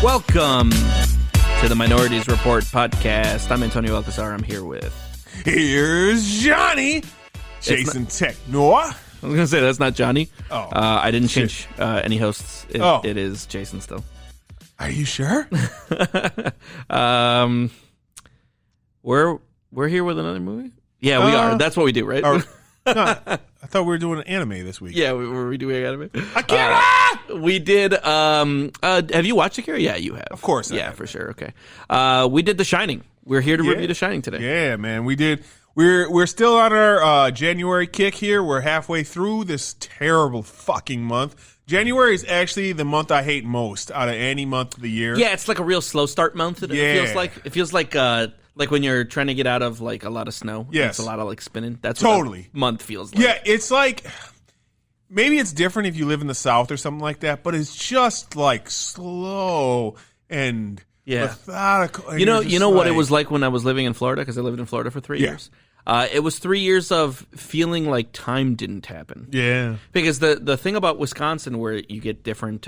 Welcome to the Minorities Report podcast. I'm Antonio Alcazar. I'm here with... Here's Johnny, Jason Technor. I was going to say, that's not Johnny. Oh. I didn't change any hosts. It is Jason still. Are you sure? We're here with another movie? Yeah, we are. That's what we do, right? No, I thought we were doing an anime this week. Yeah, were we doing anime? Akira! We did. Have you watched Akira? Yeah, you have. Of course I Yeah, have. for sure. Okay. We did TheShining. We're here to review TheShining today. Yeah, man, we did. We're still on our January kick here. We're halfway through this terrible fucking month. January is actually the month I hate most out of any month of the year. Yeah, it's like a real slow start month. Yeah. It feels like when you're trying to get out of like a lot of snow. Yes. It's a lot of like spinning. That's Totally. what the month feels like. Yeah, it's like maybe it's different if you live in the South or something like that, but it's just like slow and methodical. And You know what it like- was like when I was living in Florida, because I lived in Florida for 3 years. It was 3 years of feeling like time didn't happen. Yeah. Because the thing about Wisconsin, where you get different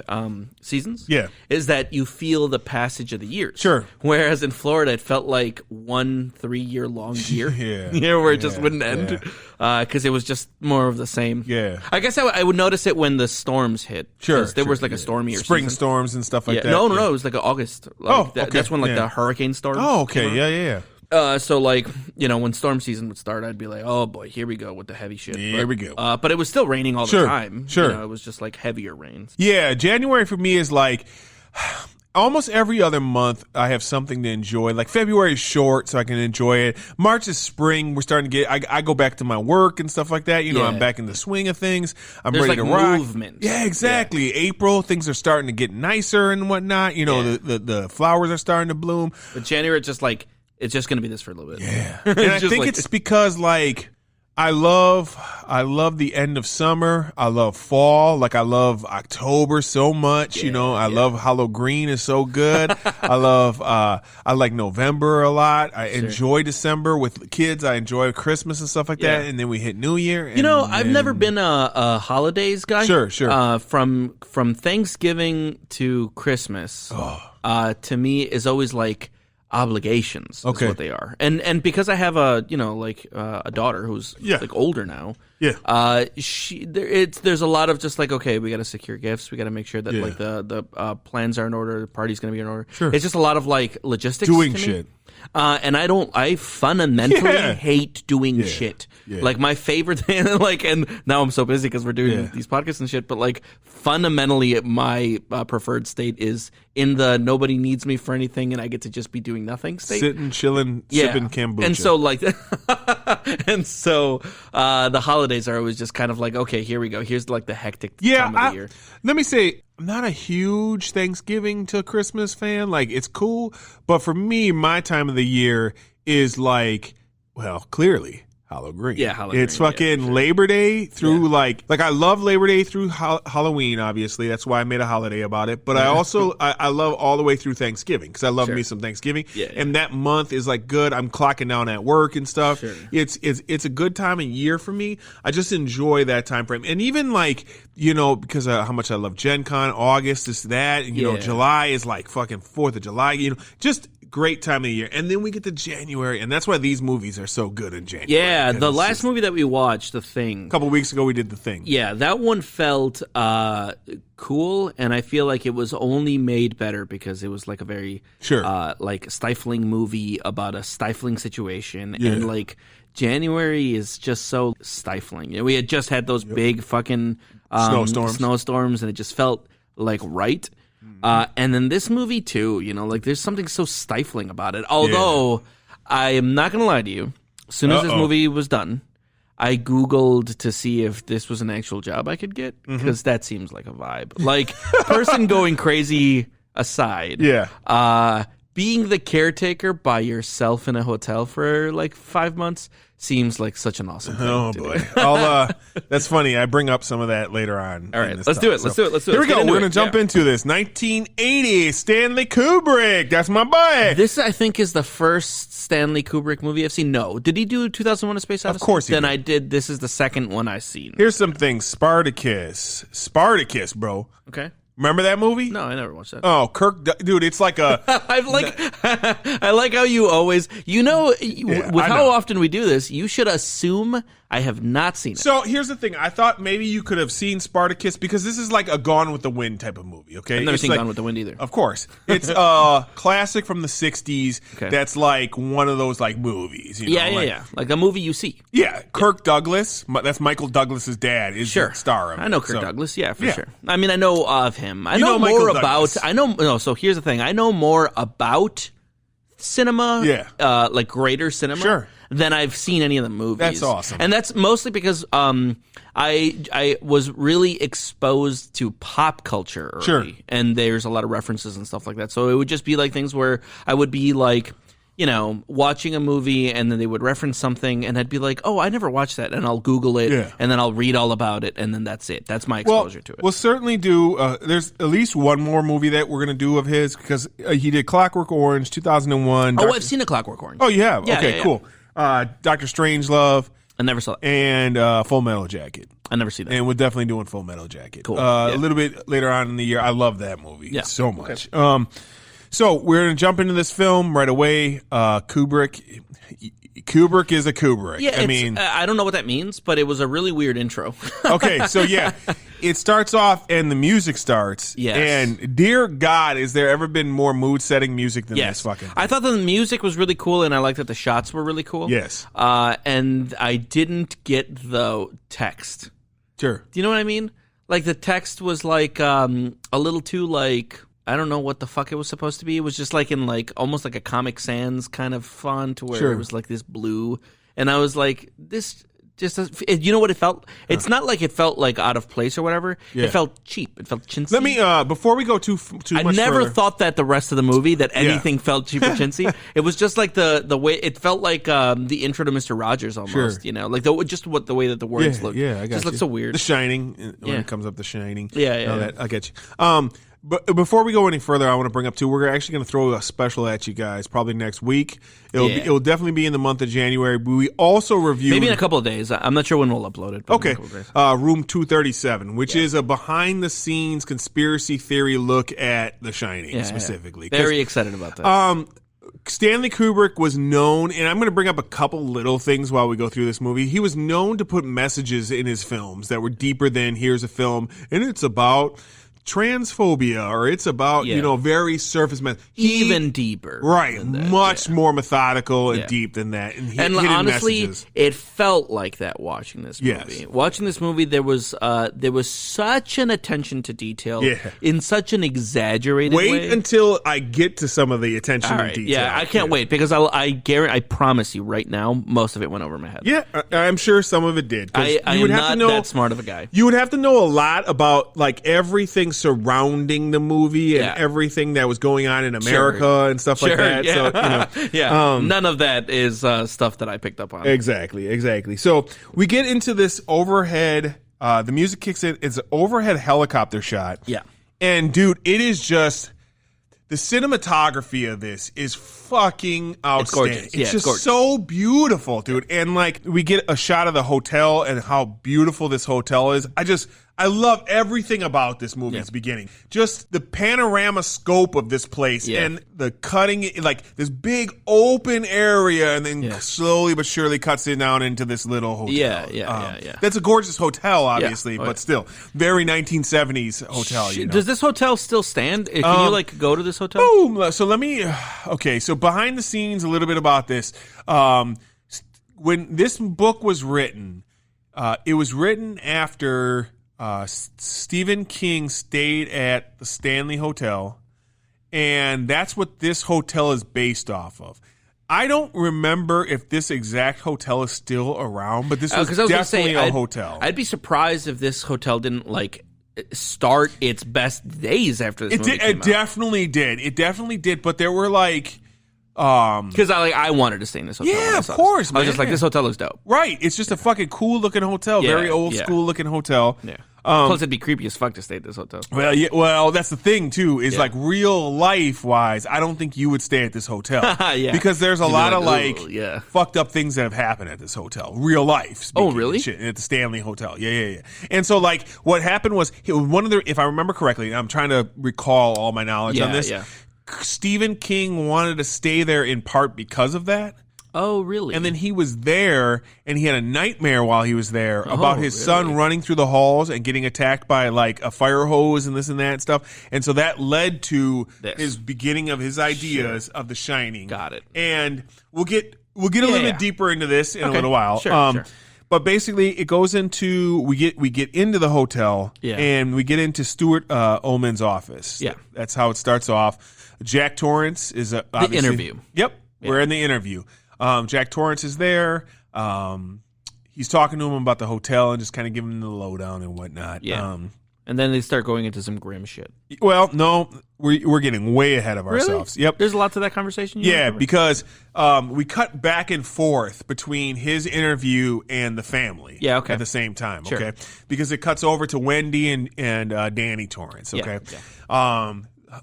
seasons, is that you feel the passage of the years. Sure. Whereas in Florida, it felt like 1 3-year-long year. Yeah. Where it just wouldn't end. Because it was just more of the same. Yeah. I guess I would notice it when the storms hit. Sure. There was like a stormier spring season. storms and stuff like that. No, it was like August. Like, okay. That's when like the hurricane storms. Oh, okay. came out. Yeah. So like, when storm season would start, I'd be like, oh boy, here we go with the heavy shit. Here we go. But it was still raining all the time. Sure. It was just like heavier rains. Yeah, January for me is like almost every other month I have something to enjoy. Like February is short, so I can enjoy it. March is spring. We're starting to get. I go back to my work and stuff like that. I'm back in the swing of things. There's ready like to rock. movement. Yeah, exactly. Yeah. April, things are starting to get nicer and whatnot. The flowers are starting to bloom. But January, it's just going to be this for a little bit. Yeah, and I think it's because like I love the end of summer. I love fall. Like I love October so much. I love Halloween is so good. I like November a lot. I enjoy December with the kids. I enjoy Christmas and stuff like that. And then we hit New Year. And I've never been a holidays guy. Sure. From Thanksgiving to Christmas, to me is always like obligations is what they are, and because I have a daughter who's like older now, there's a lot of just like, okay, we got to secure gifts, we got to make sure that like the plans are in order, the party's going to be in order. Sure. It's just a lot of like logistics doing to me. shit. And I fundamentally hate doing shit. Yeah. Like my favorite thing, and now I'm so busy because we're doing these podcasts and shit, but like fundamentally my preferred state is in the nobody needs me for anything and I get to just be doing nothing state. Sitting, chilling, sipping kombucha. And so the holidays are always just kind of like, okay, here we go. Here's like the hectic time of the year. Let me say, I'm not a huge Thanksgiving to Christmas fan. Like, it's cool. But for me, my time of the year is like, well, clearly Halloween. Yeah, Halloween. It's fucking Labor Day through like I love Labor Day through Halloween, obviously. That's why I made a holiday about it. But I also, I love all the way through Thanksgiving because I love me some Thanksgiving. Yeah. And that month is like good. I'm clocking down at work and stuff. Sure. It's a good time of year for me. I just enjoy that time frame. And even like, because of how much I love Gen Con, August, this, that. And, July is like fucking 4th of July, just great time of the year. And then we get to January, and that's why these movies are so good in January. Yeah, the last movie that we watched, The Thing. A couple weeks ago, we did The Thing. Yeah, that one felt cool, and I feel like it was only made better because it was like a very like stifling movie about a stifling situation. Yeah. And like January is just so stifling. We had just had those big fucking snowstorms, and it just felt like right. And then this movie too, like there's something so stifling about it. Although I am not going to lie to you, as soon as this movie was done, I Googled to see if this was an actual job I could get because that seems like a vibe. Like person going crazy aside, being the caretaker by yourself in a hotel for like 5 months seems like such an awesome thing. Oh boy. That's funny. I bring up some of that later on. All right, let's do it. Here we go. We're going to jump into this. 1980, Stanley Kubrick. That's my boy. This, I think, is the first Stanley Kubrick movie I've seen. No. Did he do 2001: A Space Odyssey? Of course he did. Then I did. This is the second one I've seen. Here's some things. Spartacus, bro. Okay. Remember that movie? No, I never watched that. Oh, dude, it's like a. I like how you always, with how often we do this, you should assume I have not seen it. So here's the thing. I thought maybe you could have seen Spartacus because this is like a Gone with the Wind type of movie, okay? I've never seen Gone with the Wind either. Of course. It's a classic from the 60s that's like one of those like movies. Yeah. Like a movie you see. Yeah. Kirk Douglas, that's Michael Douglas's dad, is the star of it. I know Kirk Douglas, for sure. I mean, I know of him. I know more about, so here's the thing. I know more about cinema, like greater cinema, than I've seen any of the movies. That's awesome. And that's mostly because I was really exposed to pop culture early, and there's a lot of references and stuff like that. So it would just be like things where I would be like, watching a movie, and then they would reference something, and I'd be like, oh, I never watched that, and I'll Google it, and then I'll read all about it, and then that's it. That's my exposure to it. We'll certainly do, there's at least one more movie that we're going to do of his, because he did Clockwork Orange, 2001. Oh, I've seen a Clockwork Orange. Oh, you have? Okay, cool. Dr. Strangelove. I never saw that. And Full Metal Jacket. I never see that. And we're definitely doing Full Metal Jacket. Cool. A little bit later on in the year. I love that movie so much. Okay. So we're going to jump into this film right away. Kubrick is a Kubrick. Yeah, I don't know what that means, but it was a really weird intro. Okay, so it starts off and the music starts. Yes. And dear God, has there ever been more mood-setting music than this fucking thing? I thought the music was really cool, and I liked that the shots were really cool. Yes. And I didn't get the text. Sure. Do you know what I mean? Like, the text was like a little too like... I don't know what the fuck it was supposed to be. It was just like in like almost like a Comic Sans kind of font where it was like this blue. And I was like, this just, you know what it felt? It's not like it felt like out of place or whatever. Yeah. It felt cheap. It felt chintzy. Let me, before we go too much I never further. thought that the rest of the movie, that anything felt cheap or chintzy. It was just like the way, it felt like the intro to Mr. Rogers almost, like the way that the words looked. Yeah, I got just looked so weird. The Shining, when it comes up, The Shining. Yeah. I get you. But before we go any further, I want to bring up, too, we're actually going to throw a special at you guys probably next week. It'll definitely be in the month of January. But we also reviewed... Maybe in a couple of days. I'm not sure when we'll upload it. But okay. Room 237, which is a behind-the-scenes conspiracy theory look at The Shining, specifically. Very excited about that. Stanley Kubrick was known, and I'm going to bring up a couple little things while we go through this movie. He was known to put messages in his films that were deeper than, here's a film, and it's about... transphobia, or it's about very surface even deeper, right? Much more methodical and deep than that. And honestly, messages. It felt like that watching this movie. Yes. Watching this movie, there was such an attention to detail in such an exaggerated way. Wait until I get to some of the attention to detail. Yeah, I can't wait because I promise you right now, most of it went over my head. Yeah, I'm sure some of it did. I am not that smart of a guy. You would have to know a lot about like everything surrounding the movie and everything that was going on in America and stuff like that. Yeah. So, none of that is stuff that I picked up on. Exactly. So we get into this overhead. The music kicks in. It's an overhead helicopter shot. Yeah. And dude, it is just the cinematography of this is fucking outstanding. It's just so beautiful, dude. And like we get a shot of the hotel and how beautiful this hotel is. I love everything about this movie at the beginning. Just the panorama scope of this place and the cutting, like this big open area, and then slowly but surely cuts it down into this little hotel. Yeah. That's a gorgeous hotel, obviously, but still very 1970s hotel. Does this hotel still stand? Can you like go to this hotel? Boom. So let me. Okay. So behind the scenes, a little bit about this. When this book was written, it was written after. Stephen King stayed at the Stanley Hotel, and that's what this hotel is based off of. I don't remember if this exact hotel is still around, but this was definitely a hotel. I'd be surprised if this hotel didn't like start its best days after this movie came out. It definitely did. It definitely did, but there were like Because I wanted to stay in this hotel. Yeah, of course, man. I was just like, this hotel looks dope. Right. It's just a fucking cool looking hotel. Very old school looking hotel. Yeah. Plus, it'd be creepy as fuck to stay at this hotel. Well, yeah. Well, that's the thing too. Is like real life wise, I don't think you would stay at this hotel. Because there's a lot of fucked up things that have happened at this hotel. Real life. Oh, really? Shit, at the Stanley Hotel. Yeah. And so like what happened was one of the, if I remember correctly, I'm trying to recall all my knowledge on this. Yeah. Stephen King wanted to stay there in part because of that. Oh, really? And then he was there, and he had a nightmare while he was there about his son running through the halls and getting attacked by like a fire hose and this and that and stuff. And so that led to his beginning of his ideas of The Shining. Got it. And we'll get a little bit deeper into this in a little while. Sure. But basically, it goes into we get into the hotel, and we get into Stuart Ullman's office. Yeah, that's how it starts off. Jack Torrance is the interview. Yep, we're in the interview. Jack Torrance is there. He's talking to him about the hotel and just kind of giving him the lowdown and whatnot. Yeah. And then they start going into some grim shit. Well, no, we're getting way ahead of ourselves. Yep. There's a lot to that conversation. Because we cut back and forth between his interview and the family. Yeah, okay. At the same time, sure. Okay? Because it cuts over to Wendy and Danny Torrance, okay? Yeah.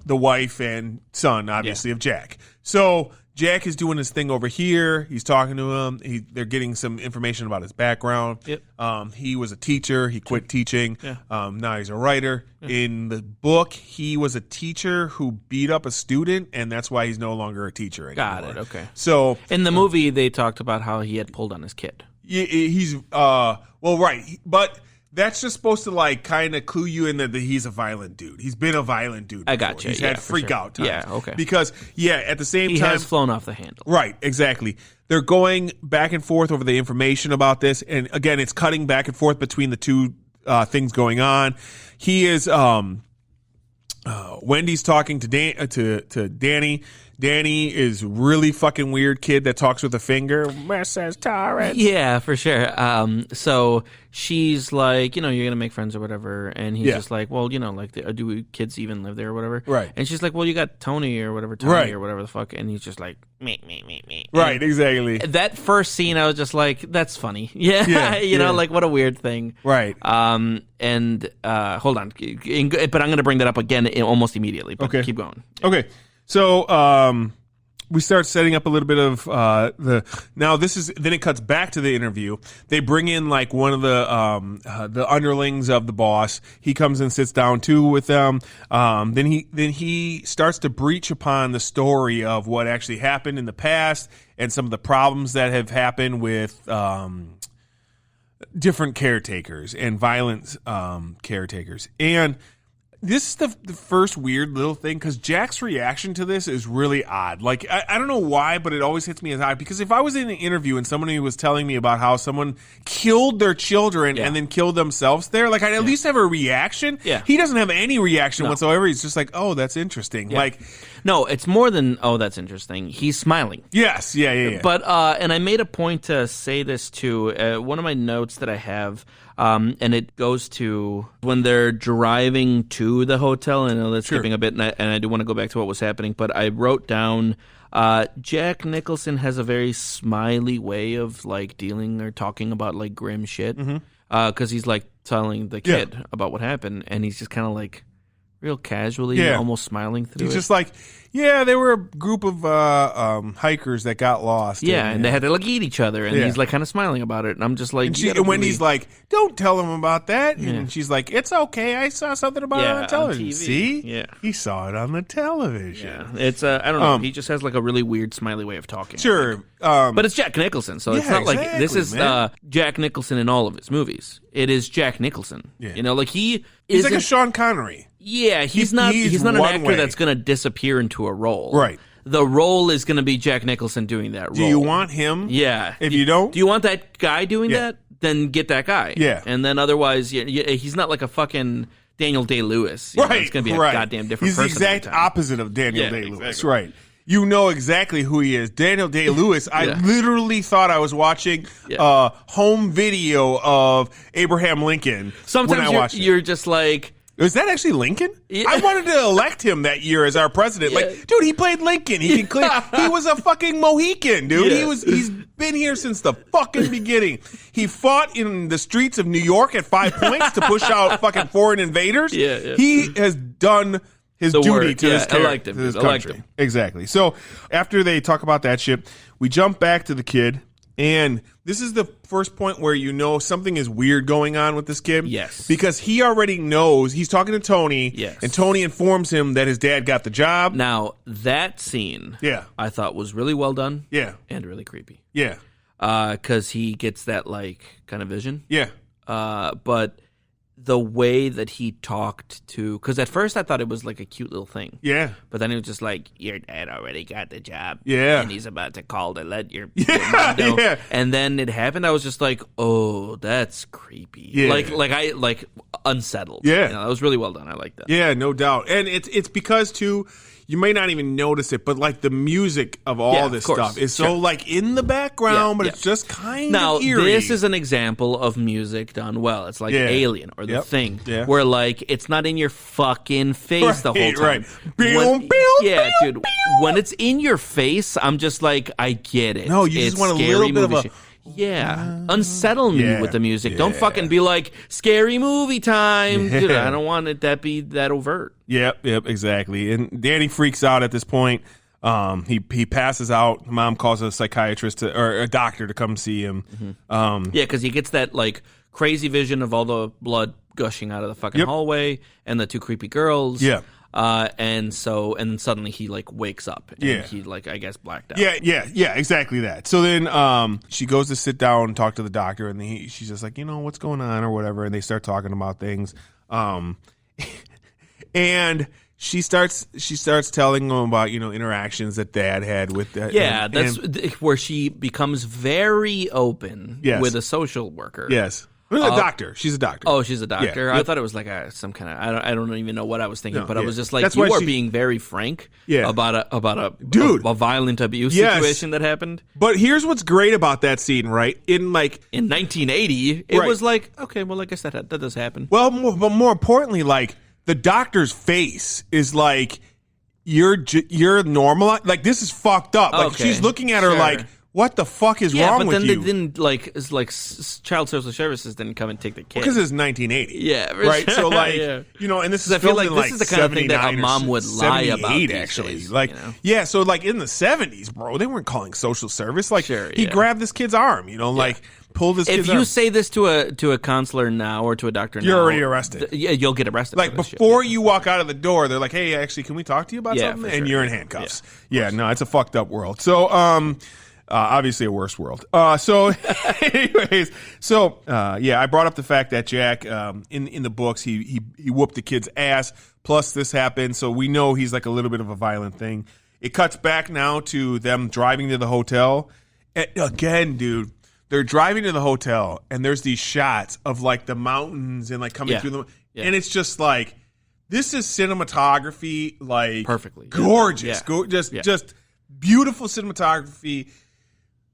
The wife and son, obviously, of Jack. So Jack is doing his thing over here. He's talking to him. They're getting some information about his background. Yep. He was a teacher. He quit teaching. Yeah. Now he's a writer. Yeah. In the book, he was a teacher who beat up a student, and that's why he's no longer a teacher anymore. Got it. Okay. So in the movie, they talked about how he had pulled on his kid. He's right, but that's just supposed to like kind of clue you in that he's a violent dude. He's been a violent dude before. I got you. He's had freak out times. Yeah, okay. Because at the same time he has flown off the handle. Right, exactly. They're going back and forth over the information about this, and again, it's cutting back and forth between the two things going on. He is Wendy's talking to Danny. Danny is really fucking weird kid that talks with a finger. Mrs. Torrance. Yeah, for sure. So she's like, you're going to make friends or whatever. And he's just like, well, like, do kids even live there or whatever? Right. And she's like, well, you got Tony or whatever, or whatever the fuck. And he's just like, me. Right, exactly. That first scene, I was just like, that's funny. Yeah. Like, what a weird thing. Right. And hold on. But I'm going to bring that up again almost immediately. But keep going. Okay. So we start setting up a little bit of then it cuts back to the interview. They bring in like one of the underlings of the boss. He comes and sits down too with them. Then he starts to breach upon the story of what actually happened in the past and some of the problems that have happened with different caretakers and violent caretakers. And this is the first weird little thing because Jack's reaction to this is really odd. Like, I don't know why, but it always hits me as odd because if I was in an interview and somebody was telling me about how someone killed their children and then killed themselves there, like, I'd at least have a reaction. Yeah. He doesn't have any reaction whatsoever. He's just like, oh, that's interesting. Yeah. Like, no, it's more than, oh, that's interesting. He's smiling. Yes. Yeah. But, and I made a point to say this too. One of my notes that I have, and it goes to when they're driving to the hotel. I know that's skipping a bit, and I do want to go back to what was happening. But I wrote down Jack Nicholson has a very smiley way of like dealing or talking about like grim shit. Because he's like telling the kid about what happened, and he's just kind of like real casually, almost smiling through He's it. just like, they were a group of hikers that got lost. And they had to like eat each other, and he's like kind of smiling about it, and I'm just like, and Wendy's like, don't tell him about that, and she's like, it's okay, I saw something about it on television. On TV. See, he saw it on the television. It's I don't know, he just has like a really weird smiley way of talking. Sure, but it's Jack Nicholson, so it's not like this is Jack Nicholson in all of his movies. It is Jack Nicholson. Like he's like a Sean Connery. Yeah, he's not an actor that's going to disappear into a role. Right. The role is going to be Jack Nicholson doing that role. Do you want him? Yeah. If you don't? Do you want that guy doing that? Then get that guy. Yeah. And then otherwise, he's not like a fucking Daniel Day-Lewis. Right. It's going to be a goddamn different person. He's the exact opposite of Daniel Day-Lewis. Exactly. Right. You know exactly who he is. Daniel Day-Lewis, I literally thought I was watching home video of Abraham Lincoln. Sometimes when I watched you're just like, Was that actually Lincoln? Yeah. I wanted to elect him that year as our president. Yeah. Like, dude, he played Lincoln. He was a fucking Mohican, dude. Yeah. He's been here since the fucking beginning. He fought in the streets of New York at 5 points to push out fucking foreign invaders. Yeah. He has done his duty to his country. I liked him. Exactly. So after they talk about that shit, we jump back to the kid. And this is the first point where you know something is weird going on with this kid. Yes. Because he already knows. He's talking to Tony. Yes. And Tony informs him that his dad got the job. Now, that scene, I thought was really well done. Yeah. And really creepy. Yeah. Because he gets that, like, kind of vision. Yeah. But the way that he talked to, because at first I thought it was like a cute little thing. Yeah. But then it was just like, your dad already got the job. Yeah. And he's about to call to let your mom know. Yeah. And then it happened. I was just like, oh, that's creepy. Yeah. Like unsettled. Yeah. You know, that was really well done. I like that. Yeah, no doubt. And it's because, too, you may not even notice it, but like the music of all this stuff is so like in the background, but it's just kind of eerie. Now, this is an example of music done well. It's like Alien or The Thing, where like it's not in your fucking face the whole time. Dude, when it's in your face, I'm just like, I get it. No, you just want a little bit of a... unsettle me with the music. Don't fucking be like, scary movie time. Dude, I don't want it to be that overt. Yep, exactly. And Danny freaks out at this point. He passes out. Mom calls a psychiatrist or a doctor to come see him. Mm-hmm. Because he gets that like crazy vision of all the blood gushing out of the fucking hallway and the two creepy girls. Yeah. And suddenly he like wakes up and he like, I guess, blacked out. Yeah, exactly that. So then she goes to sit down and talk to the doctor, and she's just like, what's going on or whatever, and they start talking about things. And she starts telling him about interactions that Dad had with that. That's where she becomes very open with a social worker. Yes. A doctor. She's a doctor. Oh, she's a doctor. Yeah. I thought it was like some kind of. I don't even know what I was thinking, but I was just like, That's you why are being very frank about a violent abuse situation that happened. But here's what's great about that scene, right? In 1980, it was like, okay, well, I guess that does happen. Well, but more importantly, like the doctor's face is like you're normal. Like this is fucked up. Like she's looking at her like, what the fuck is wrong with you? Yeah, but then it's like Child Social Services didn't come and take the kid. Because it's 1980. Yeah. Right? So, like, and this is I feel like this is the kind of thing that a mom would lie about these actually. Days, like, so, like, in the 70s, bro, they weren't calling social service. Like, he grabbed this kid's arm, like, pulled this kid's arm. If you say this to a counselor now or to a doctor now, you're already arrested. You'll get arrested. Like, before you walk out of the door, they're like, hey, actually, can we talk to you about something? And you're in handcuffs. No, it's a fucked up world. So, obviously a worse world. Anyways, I brought up the fact that Jack, in the books, he whooped the kid's ass. Plus, this happened, so we know he's like a little bit of a violent thing. It cuts back now to them driving to the hotel. And again, dude, they're driving to the hotel, and there's these shots of like the mountains and like coming through them, and it's just like this is cinematography, like perfectly gorgeous, just beautiful cinematography.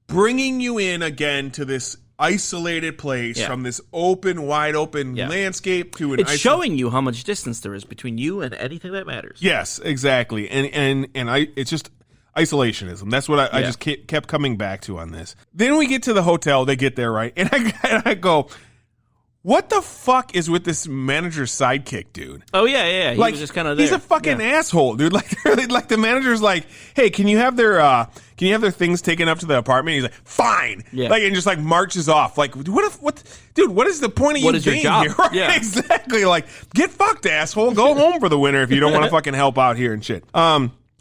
Bringing you in again to this isolated place from this wide open landscape to an. It's showing you how much distance there is between you and anything that matters. Yes, exactly, and it's just isolationism. That's what I just kept coming back to on this. Then we get to the hotel. They get there right, and I go, what the fuck is with this manager's sidekick, dude? Oh yeah. He was just kind of there. He's a fucking asshole, dude. Like the manager's like, hey, can you have their things taken up to the apartment? He's like, fine. Yeah. Like, and just like marches off. Like, dude, what is the point of you being here? Right? Yeah. Exactly. Like, get fucked, asshole. Go home for the winter if you don't want to fucking help out here and shit.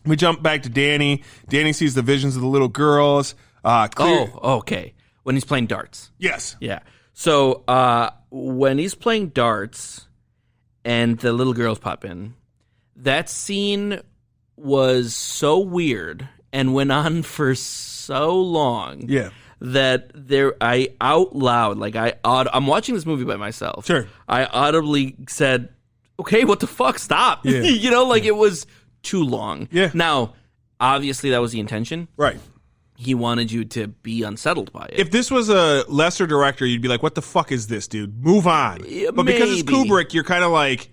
We jump back to Danny. Danny sees the visions of the little girls. Okay. When he's playing darts. Yes. Yeah. So when he's playing darts and the little girls pop in, that scene was so weird and went on for so long that out loud, like I'm watching this movie by myself. Sure. I audibly said, okay, what the fuck, stop. Yeah. It was too long. Yeah. Now, obviously that was the intention. Right. He wanted you to be unsettled by it. If this was a lesser director, you'd be like, what the fuck is this, dude? Move on. Yeah, but because it's Kubrick, you're kind of like,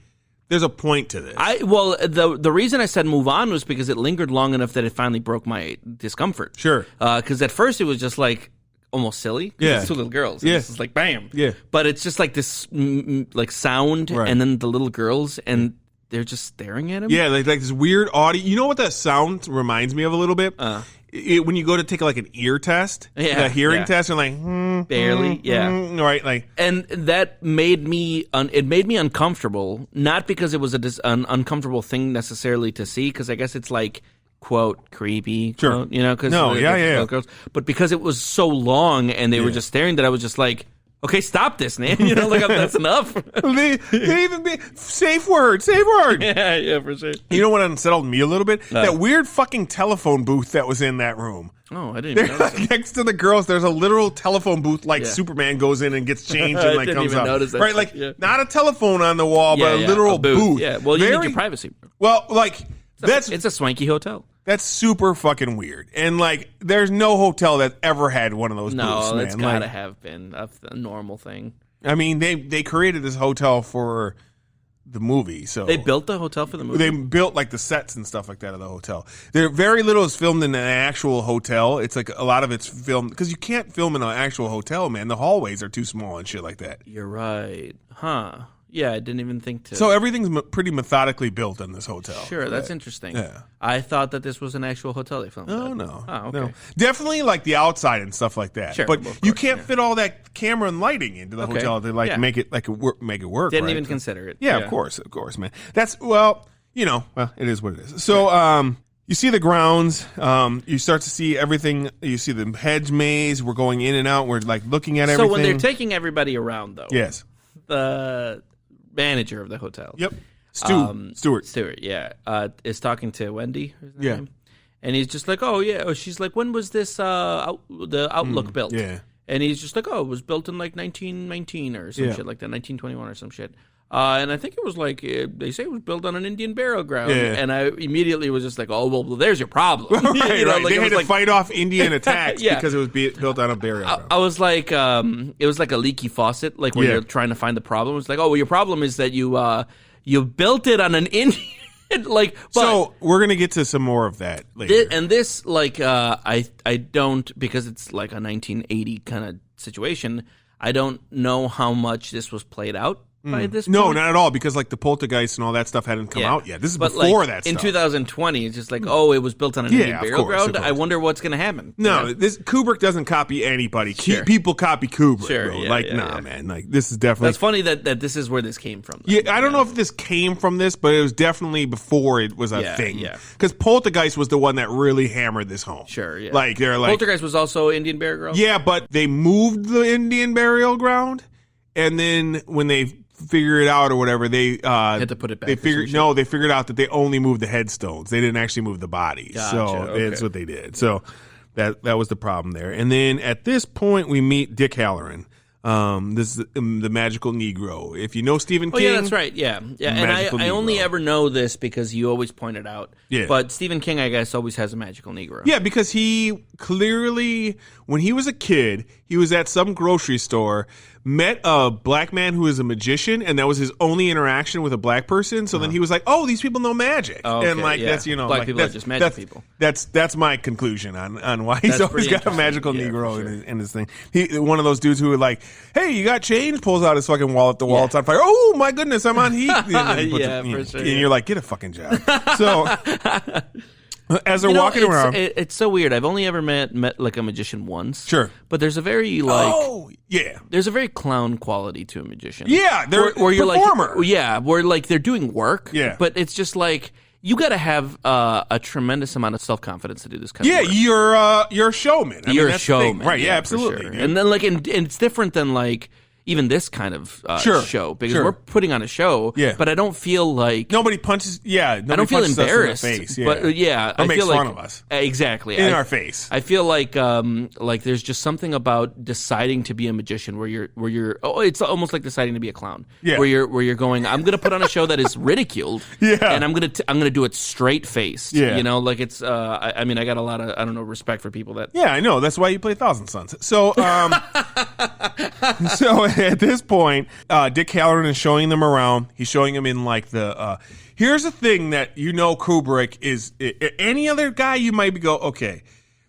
there's a point to this. The reason I said move on was because it lingered long enough that it finally broke my discomfort. Sure. Because at first it was just like almost silly. Yeah. It's two little girls. Yeah. It's like bam. Yeah. But it's just like this like sound, right. and then the little girls, and they're just staring at him. Yeah, like this weird audio. You know what that sound reminds me of a little bit? When you go to take like an ear test, a hearing test, and like barely, right, like, and that made me it made me uncomfortable. Not because it was an uncomfortable thing necessarily to see, because I guess it's like quote creepy, sure, quote, you know, because girls, but because it was so long and they were just staring, that I was just like, okay, stop this, man. You know, like that's enough. they even be safe word. Yeah, for sure. You know what unsettled me a little bit? That weird fucking telephone booth that was in that room. Oh, I didn't notice it. Next to the girls, there's a literal telephone booth, like Superman goes in and gets changed and like I didn't comes even out. notice that. Right, like not a telephone on the wall, but a literal booth. Yeah, well, you need your privacy. Well, like it's a swanky hotel. That's super fucking weird. And, like, there's no hotel that ever had one of those booths, man. No, it's got to have been a normal thing. I mean, they created this hotel for the movie, so... They built the hotel for the movie? They built, like, the sets and stuff like that of the hotel. Very little is filmed in an actual hotel. It's, like, a lot of it's filmed... Because you can't film in an actual hotel, man. The hallways are too small and shit like that. You're right. Huh. Yeah, I didn't even think to... So everything's pretty methodically built in this hotel. Sure, that's interesting. Yeah. I thought that this was an actual hotel they filmed. No. Oh, okay. No. Definitely like the outside and stuff like that. Sure, but well, you can't fit all that camera and lighting into the hotel to make it make it work. Didn't right? even consider it. Yeah, of course, man. That's it is what it is. So you see the grounds. You start to see everything. You see the hedge maze. We're going in and out. We're like looking at everything. So when they're taking everybody around, though, yes, the manager of the hotel. Yep. Stuart, yeah, is talking to Wendy. Yeah. Name? And he's just like, oh, yeah. She's like, when was this the Outlook built? Yeah. And he's just like, oh, it was built in like 1919 or some shit like that, 1921 or some shit. And I think it was like, they say it was built on an Indian burial ground. Yeah. And I immediately was just like, oh, well, there's your problem. Right, you know, right. like, They had to fight off Indian attacks Yeah. because it was built on a burial ground. I was like, it was like a leaky faucet, like where you're trying to find the problem. It's like, oh, well, your problem is that you built it on an Indian. So we're gonna get to some more of that later. This I don't, because it's like a 1980 kind of situation. I don't know how much this was played out by this point. No, not at all, because like the poltergeist and all that stuff hadn't come out yet. This is before that stuff. In 2020, it's just like, oh, it was built on an Indian burial ground. I wonder what's going to happen. No, this Kubrick doesn't copy anybody. Sure. People copy Kubrick. Sure, bro. Man. Like, this is definitely... That's funny that this is where this came from. Yeah, I don't know if this came from this, but it was definitely before it was a thing. Yeah. Because Poltergeist was the one that really hammered this home. Sure, yeah. Like, they're like... Poltergeist was also Indian burial ground? Yeah, but they moved the Indian burial ground, and then when they figure it out or whatever, they had to put it back. They figured out that they only moved the headstones. They didn't actually move the bodies. Gotcha, so that's what they did. So that was the problem there. And then at this point, we meet Dick Halloran. This is the magical Negro. If you know Stephen King, yeah, that's right. Yeah. And I only ever know this because you always point it out. Yeah. But Stephen King, I guess, always has a magical Negro. Yeah, because he clearly, when he was a kid, he was at some grocery store, met a black man who is a magician, and that was his only interaction with a black person. So then he was like, "Oh, these people know magic," and that's black people are just magic people. That's my conclusion on why he's always got a magical Negro in his thing. He one of those dudes who would like, "Hey, you got change?" Pulls out his fucking wallet. The wallet's on fire. Oh my goodness, I'm on heat. And you're like, get a fucking job. So. As they're walking around, it's so weird. I've only ever met like a magician once. Sure, but there's a very there's a very clown quality to a magician. Yeah, they're where you're performer. Like, where like they're doing work. Yeah, but it's just like you got to have a tremendous amount of self-confidence to do this kind of work. Yeah, you're a showman. You're a showman, right? Yeah, absolutely. Sure. And then like, and it's different than like. Even this kind of show, because we're putting on a show, but I don't feel like nobody punches. Yeah, I don't feel embarrassed. In the face, but or I makes feel fun like, of us exactly in our face. I feel like there's just something about deciding to be a magician where you're it's almost like deciding to be a clown. Yeah. where you're going. I'm going to put on a show that is ridiculed. And I'm going to do it straight faced. Yeah, you know, like it's. I mean, I got a lot of respect for people that. Yeah, I know. That's why you play Thousand Sons. So. So at this point, Dick Halloran is showing them around. He's showing them in like the. Here's the thing that Kubrick is. Any other guy you might go, okay.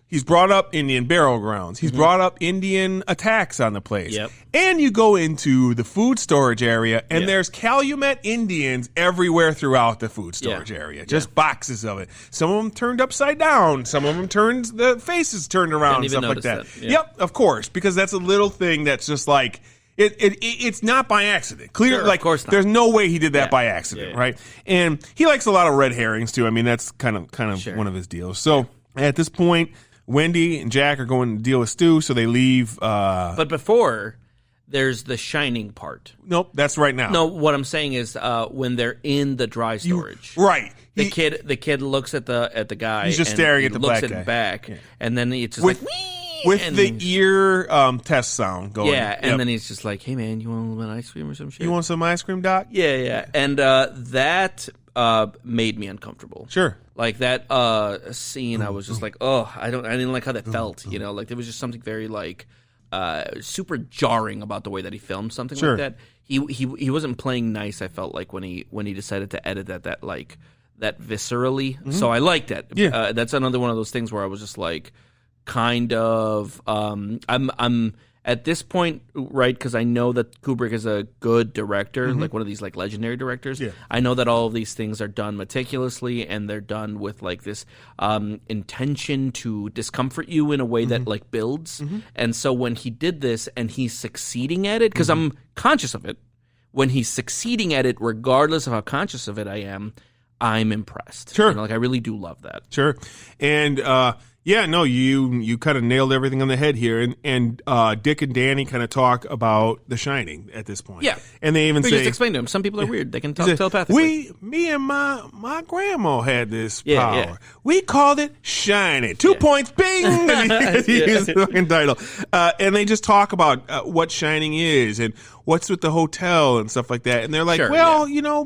He's brought up Indian burial grounds. He's brought up Indian attacks on the place. Yep. And you go into the food storage area, and there's Calumet Indians everywhere throughout the food storage area. Just boxes of it. Some of them turned upside down. Some of them the faces turned around and stuff like that. Yeah. Yep, of course, because that's a little thing that's just like... It's not by accident. Clear, sure, like, of course not. There's no way he did that by accident, right? And he likes a lot of red herrings, too. I mean, that's kind of one of his deals. So, at this point... Wendy and Jack are going to deal with Stu, so they leave. But before, there's the Shining part. Nope, that's right now. No, what I'm saying is when they're in the dry storage. Right. The kid looks at the guy. He's just staring at the black guy. Looks at back, and then it's just with the ear test sound going. Yeah, and then he's just like, "Hey man, you want a little bit of ice cream or some shit? You want some ice cream, Doc?" Yeah, and that made me uncomfortable. Sure. Like that scene, I was just like, oh, I didn't like how that felt. Like there was just something very like super jarring about the way that he filmed something like that. He wasn't playing nice. I felt like when he decided to edit that viscerally. So I liked that. Yeah. That's another one of those things where I was just like, kind of. I'm at this point, right, because I know that Kubrick is a good director, like one of these like legendary directors. Yeah. I know that all of these things are done meticulously, and they're done with like this intention to discomfort you in a way that like builds. And so when he did this and he's succeeding at it, because I'm conscious of it, when he's succeeding at it, regardless of how conscious of it I am, I'm impressed. Sure. Like I really do love that. Sure. And yeah, no, you kind of nailed everything on the head here, and Dick and Danny kind of talk about The Shining at this point. Yeah, and they even say, just explain to him. Some people are weird; they can talk telepathically. Me and my grandma had this power. Yeah. We called it shining. 2 points, bing. And he used the fucking title, and they just talk about what shining is and what's with the hotel and stuff like that. And they're like,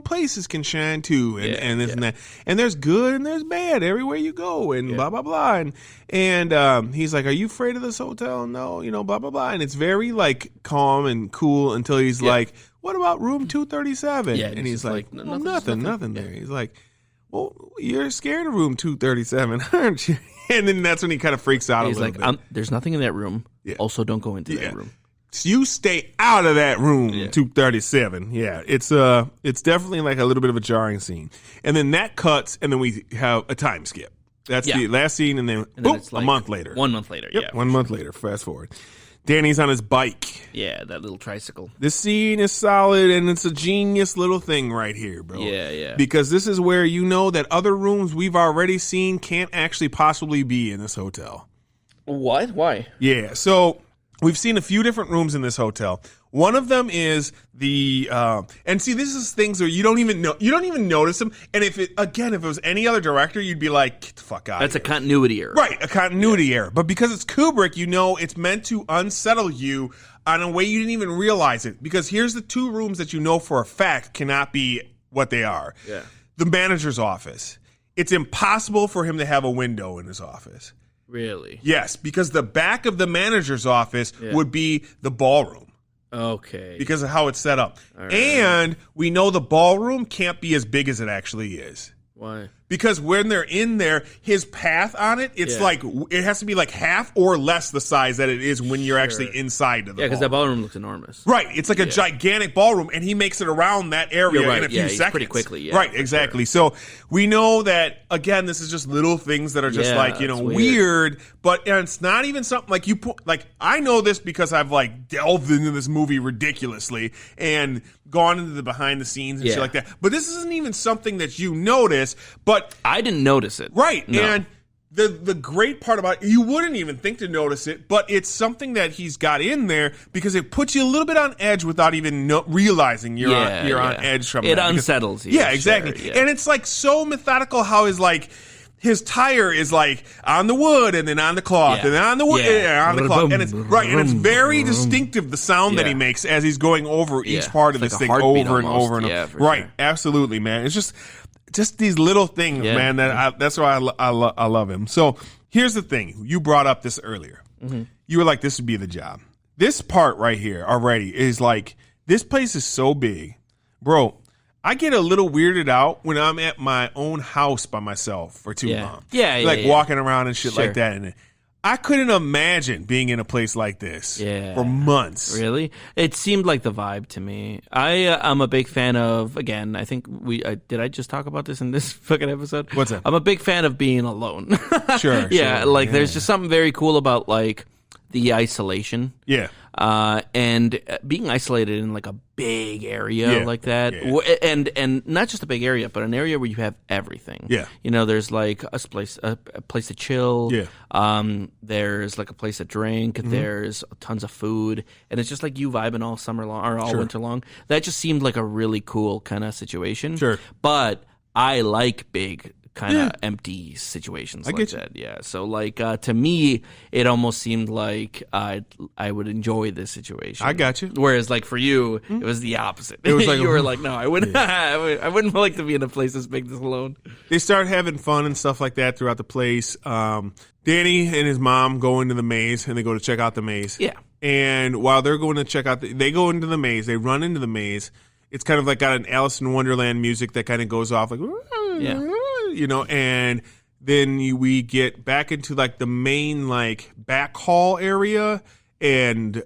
places can shine too, and this and that. And there's good and there's bad everywhere you go, and blah blah blah. And he's like, "Are you afraid of this hotel?" No, blah blah blah. And it's very like calm and cool until he's like, "What about room 237?" Yeah, and he's like, nothing there. He's like, "Well, you're scared of room 237, aren't you?" And then that's when he kind of freaks out. He's a little bit. There's nothing in that room. Yeah. Also, don't go into that room. You stay out of that room, 237. Yeah, it's definitely like a little bit of a jarring scene. And then that cuts, and then we have a time skip. That's the last scene, and then it's like a month later. 1 month later, 1 month later, fast forward. Danny's on his bike. Yeah, that little tricycle. This scene is solid, and it's a genius little thing right here, bro. Yeah. Because this is where you know that other rooms we've already seen can't actually possibly be in this hotel. What? Why? Yeah, so we've seen a few different rooms in this hotel. One of them is the and see, this is things where you don't even notice them. And if it was any other director, you'd be like, get the fuck out. That's a continuity error, right? A continuity error. But because it's Kubrick, it's meant to unsettle you on a way you didn't even realize it. Because here's the two rooms that you know for a fact cannot be what they are. Yeah. The manager's office. It's impossible for him to have a window in his office. Really? Yes, because the back of the manager's office would be the ballroom. Okay. Because of how it's set up. Right. And we know the ballroom can't be as big as it actually is. Why? Because when they're in there, his path on it, it's like, it has to be like half or less the size that it is when you're actually inside of the ballroom. Because that ballroom looks enormous. Right. It's like a gigantic ballroom, and he makes it around that area in a few seconds. Pretty quickly, Right, exactly. Sure. So we know that, again, this is just little things that are just weird, but it's not even something like you put, like, I know this because I've like delved into this movie ridiculously and gone into the behind the scenes and shit like that. But this isn't even something that you notice, but I didn't notice it. Right. No. And the great part about it, you wouldn't even think to notice it, but it's something that he's got in there because it puts you a little bit on edge without even realizing you're on edge from it. It unsettles you. Yeah, exactly. Sure, and it's like so methodical how his tire is like on the wood and then on the cloth and then on the wood and on the cloth. And it's right, and it's very distinctive, the sound that he makes as he's going over each part of this thing over and over and over. Right, sure. Absolutely, man. It's just these little things, man, that's why I love him. So here's the thing. You brought up this earlier. Mm-hmm. You were like, this would be the job. this part right here already is like, this place is so big. Bro, I get a little weirded out when I'm at my own house by myself for too long. Yeah, like walking around and shit like that. And I couldn't imagine being in a place like this for months. Really? It seemed like the vibe to me. I'm a big fan of, again, I think did I just talk about this in this fucking episode? What's that? I'm a big fan of being alone. Sure. There's just something very cool about like the isolation. Yeah. And being isolated in like a big area like that, and not just a big area, but an area where you have everything. Yeah, there's like a place to chill. Yeah, there's like a place to drink. There's tons of food, and it's just like you vibing all summer long or all winter long. That just seemed like a really cool kind of situation. Sure, but I like big kind of empty situations like that. Yeah. So like to me, it almost seemed like I would enjoy this situation. I got you. Whereas like for you, it was the opposite. It was like you were like, no, I wouldn't. I wouldn't like to be in a place this big, this alone. They start having fun and stuff like that throughout the place. Danny and his mom go into the maze and they go to check out the maze. Yeah. And while they're going to check out, they go into the maze. They run into the maze. It's kind of like got an Alice in Wonderland music that kind of goes off like, and then we get back into like the main like back hall area, and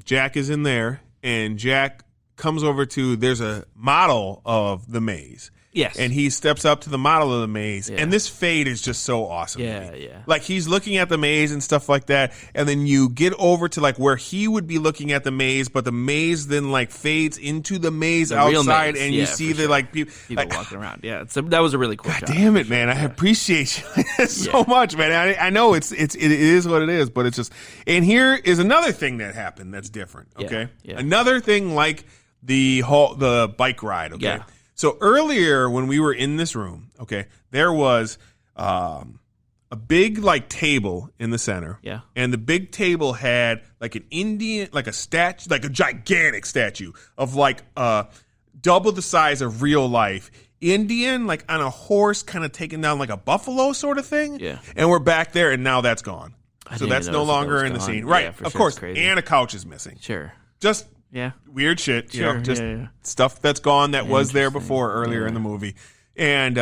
Jack is in there, and Jack comes over to, there's a model of the maze. Yes. And he steps up to the model of the maze. Yeah. And this fade is just so awesome. Yeah, yeah. Like he's looking at the maze and stuff like that. And then you get over to like where he would be looking at the maze, but the maze then like fades into the maze outside. Maze. And you see the like people like, walking around. Yeah. That was a really cool shot. Damn it, man. I appreciate you so much, man. I know it is what it is, but it's just, and here is another thing that happened that's different. Okay. Yeah. Another thing like the bike ride. Okay. Yeah. So earlier when we were in this room, okay, there was a big like table in the center. Yeah. And the big table had like an Indian, like a statue, like a gigantic statue of like double the size of real life Indian, like on a horse kind of taking down like a buffalo sort of thing. Yeah. And we're back there and now that's gone. So that's no longer in the scene. Right. Yeah, of course. And a couch is missing. Sure. Just weird shit, you know, just stuff that's gone that was there before earlier in the movie. And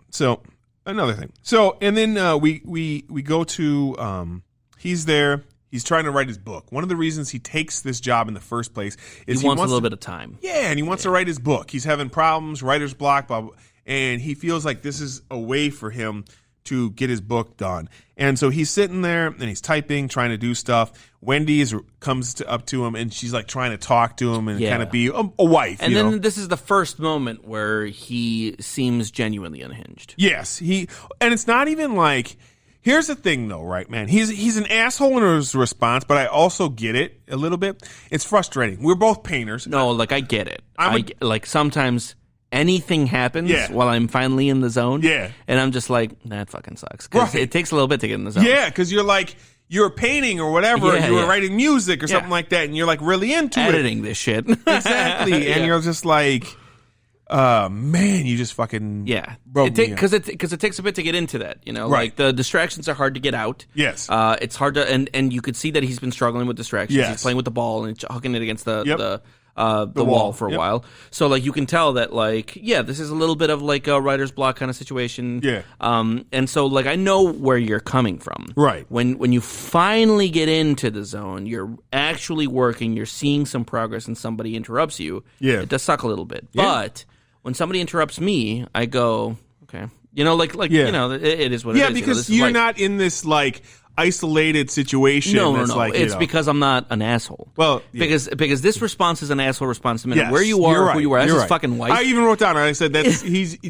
so another thing. So and then we go to he's there, he's trying to write his book. One of the reasons he takes this job in the first place is he wants a little bit of time. Yeah, and he wants to write his book. He's having problems, writer's block, blah, blah, and he feels like this is a way for him to get his book done. And so he's sitting there and he's typing, trying to do stuff. Wendy comes up to him and she's like trying to talk to him and kind of be a wife. And then this is the first moment where he seems genuinely unhinged. Yes. And it's not even like, here's the thing though, right, man? He's an asshole in his response, but I also get it a little bit. It's frustrating. We're both painters. No, like I get it. Like sometimes anything happens while I'm finally in the zone. Yeah. And I'm just like, that fucking sucks. Because it takes a little bit to get in the zone. Yeah, because you're painting or whatever, you were writing music or something like that, and you're like really into editing this shit. Exactly. And you're just like, man, you just fucking broke me. Because it takes a bit to get into that, you know? Like the distractions are hard to get out. Yes. It's hard to, and you could see that he's been struggling with distractions. Yes. He's playing with the ball and hucking it against the wall for a while. So like you can tell that like, this is a little bit of like a writer's block kind of situation. Yeah. And so like I know where you're coming from. Right. When you finally get into the zone, you're actually working, you're seeing some progress and somebody interrupts you. Yeah. It does suck a little bit. Yeah. But when somebody interrupts me, I go, okay. You know, like you know, it is what it is. Yeah, because you're not in this like isolated situation. No. Like, it's because I'm not an asshole. Well, because this response is an asshole response to where you are, who you are. That's his fucking wife. I even wrote down. I said that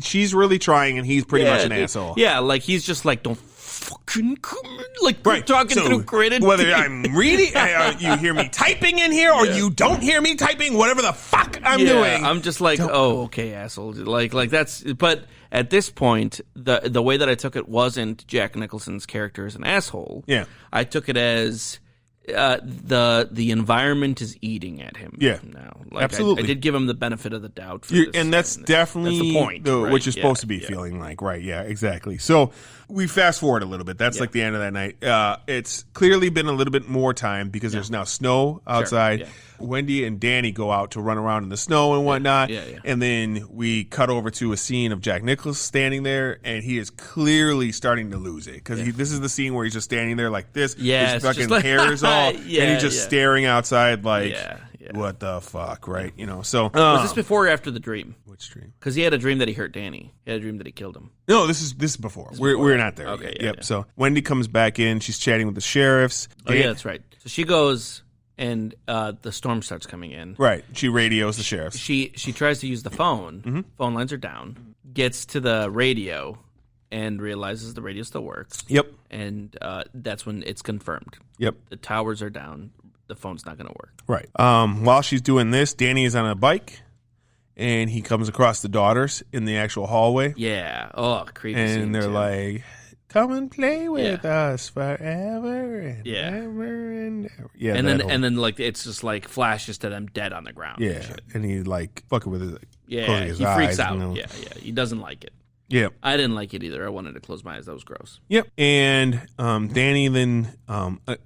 she's really trying, and he's pretty much an asshole. Yeah, like he's just like don't fucking come, like talking through gritted. Whether I'm reading, you hear me typing in here, or you don't hear me typing, whatever the fuck I'm doing. I'm just like, okay, asshole. Like that's. But at this point, the way that I took it wasn't Jack Nicholson's character as an asshole. Yeah, I took it as the environment is eating at him. Yeah, now absolutely. I did give him the benefit of the doubt, for this, and that's definitely the point, right? what you're supposed to be feeling like, right? Yeah, exactly. So we fast forward a little bit. That's like the end of that night. It's clearly been a little bit more time because there's now snow outside. Sure. Yeah. Wendy and Danny go out to run around in the snow and whatnot. And then we cut over to a scene of Jack Nicholson standing there, and he is clearly starting to lose it because this is the scene where he's just standing there like this. His fucking hair is all, and he's just staring outside like, what the fuck, right? You know. So was this before or after the dream? Which dream? Because he had a dream that he hurt Danny. He had a dream that he killed him. No, this is before. We're not there. Okay. Yep. So Wendy comes back in. She's chatting with the sheriffs. Yeah, that's right. So she goes. And the storm starts coming in. Right. She radios the sheriff. She tries to use the phone. Mm-hmm. Phone lines are down. Gets to the radio and realizes the radio still works. Yep. And that's when it's confirmed. Yep. The towers are down. The phone's not going to work. Right. While she's doing this, Danny is on a bike, and he comes across the daughters in the actual hallway. Yeah. Oh, creepy. And they're like, come and play with us forever and ever and ever. Yeah, and then like it's just like flashes to them dead on the ground. Yeah, and he like fucking with his closing his he eyes, freaks out. You know? Yeah, he doesn't like it. Yeah, I didn't like it either. I wanted to close my eyes. That was gross. Yep. And Danny then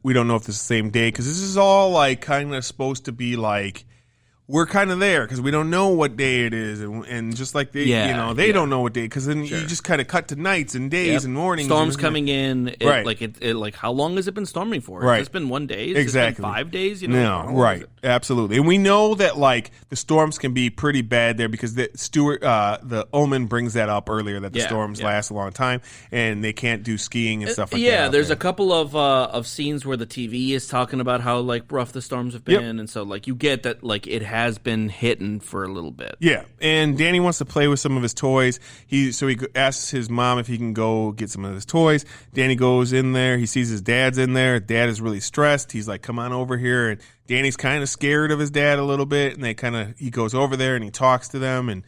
we don't know if this is the same day because this is all like kind of supposed to be like. We're kind of there because we don't know what day it is, and just like they don't know what day because then you just kind of cut to nights and days and mornings. Storms coming in, like how long has it been storming for? Right, it's been 1 day, exactly. 5 days, you know? No, right, absolutely, and we know that like the storms can be pretty bad there because the Omen brings that up earlier that the storms last a long time and they can't do skiing and stuff like that. Yeah, there's a couple of scenes where the TV is talking about how like rough the storms have been, and so like you get that like it has been hitting for a little bit. Yeah, and Danny wants to play with some of his toys. He asks his mom if he can go get some of his toys. Danny goes in there. He sees his dad's in there. Dad is really stressed. He's like, come on over here. And Danny's kind of scared of his dad a little bit. And he goes over there and he talks to them. And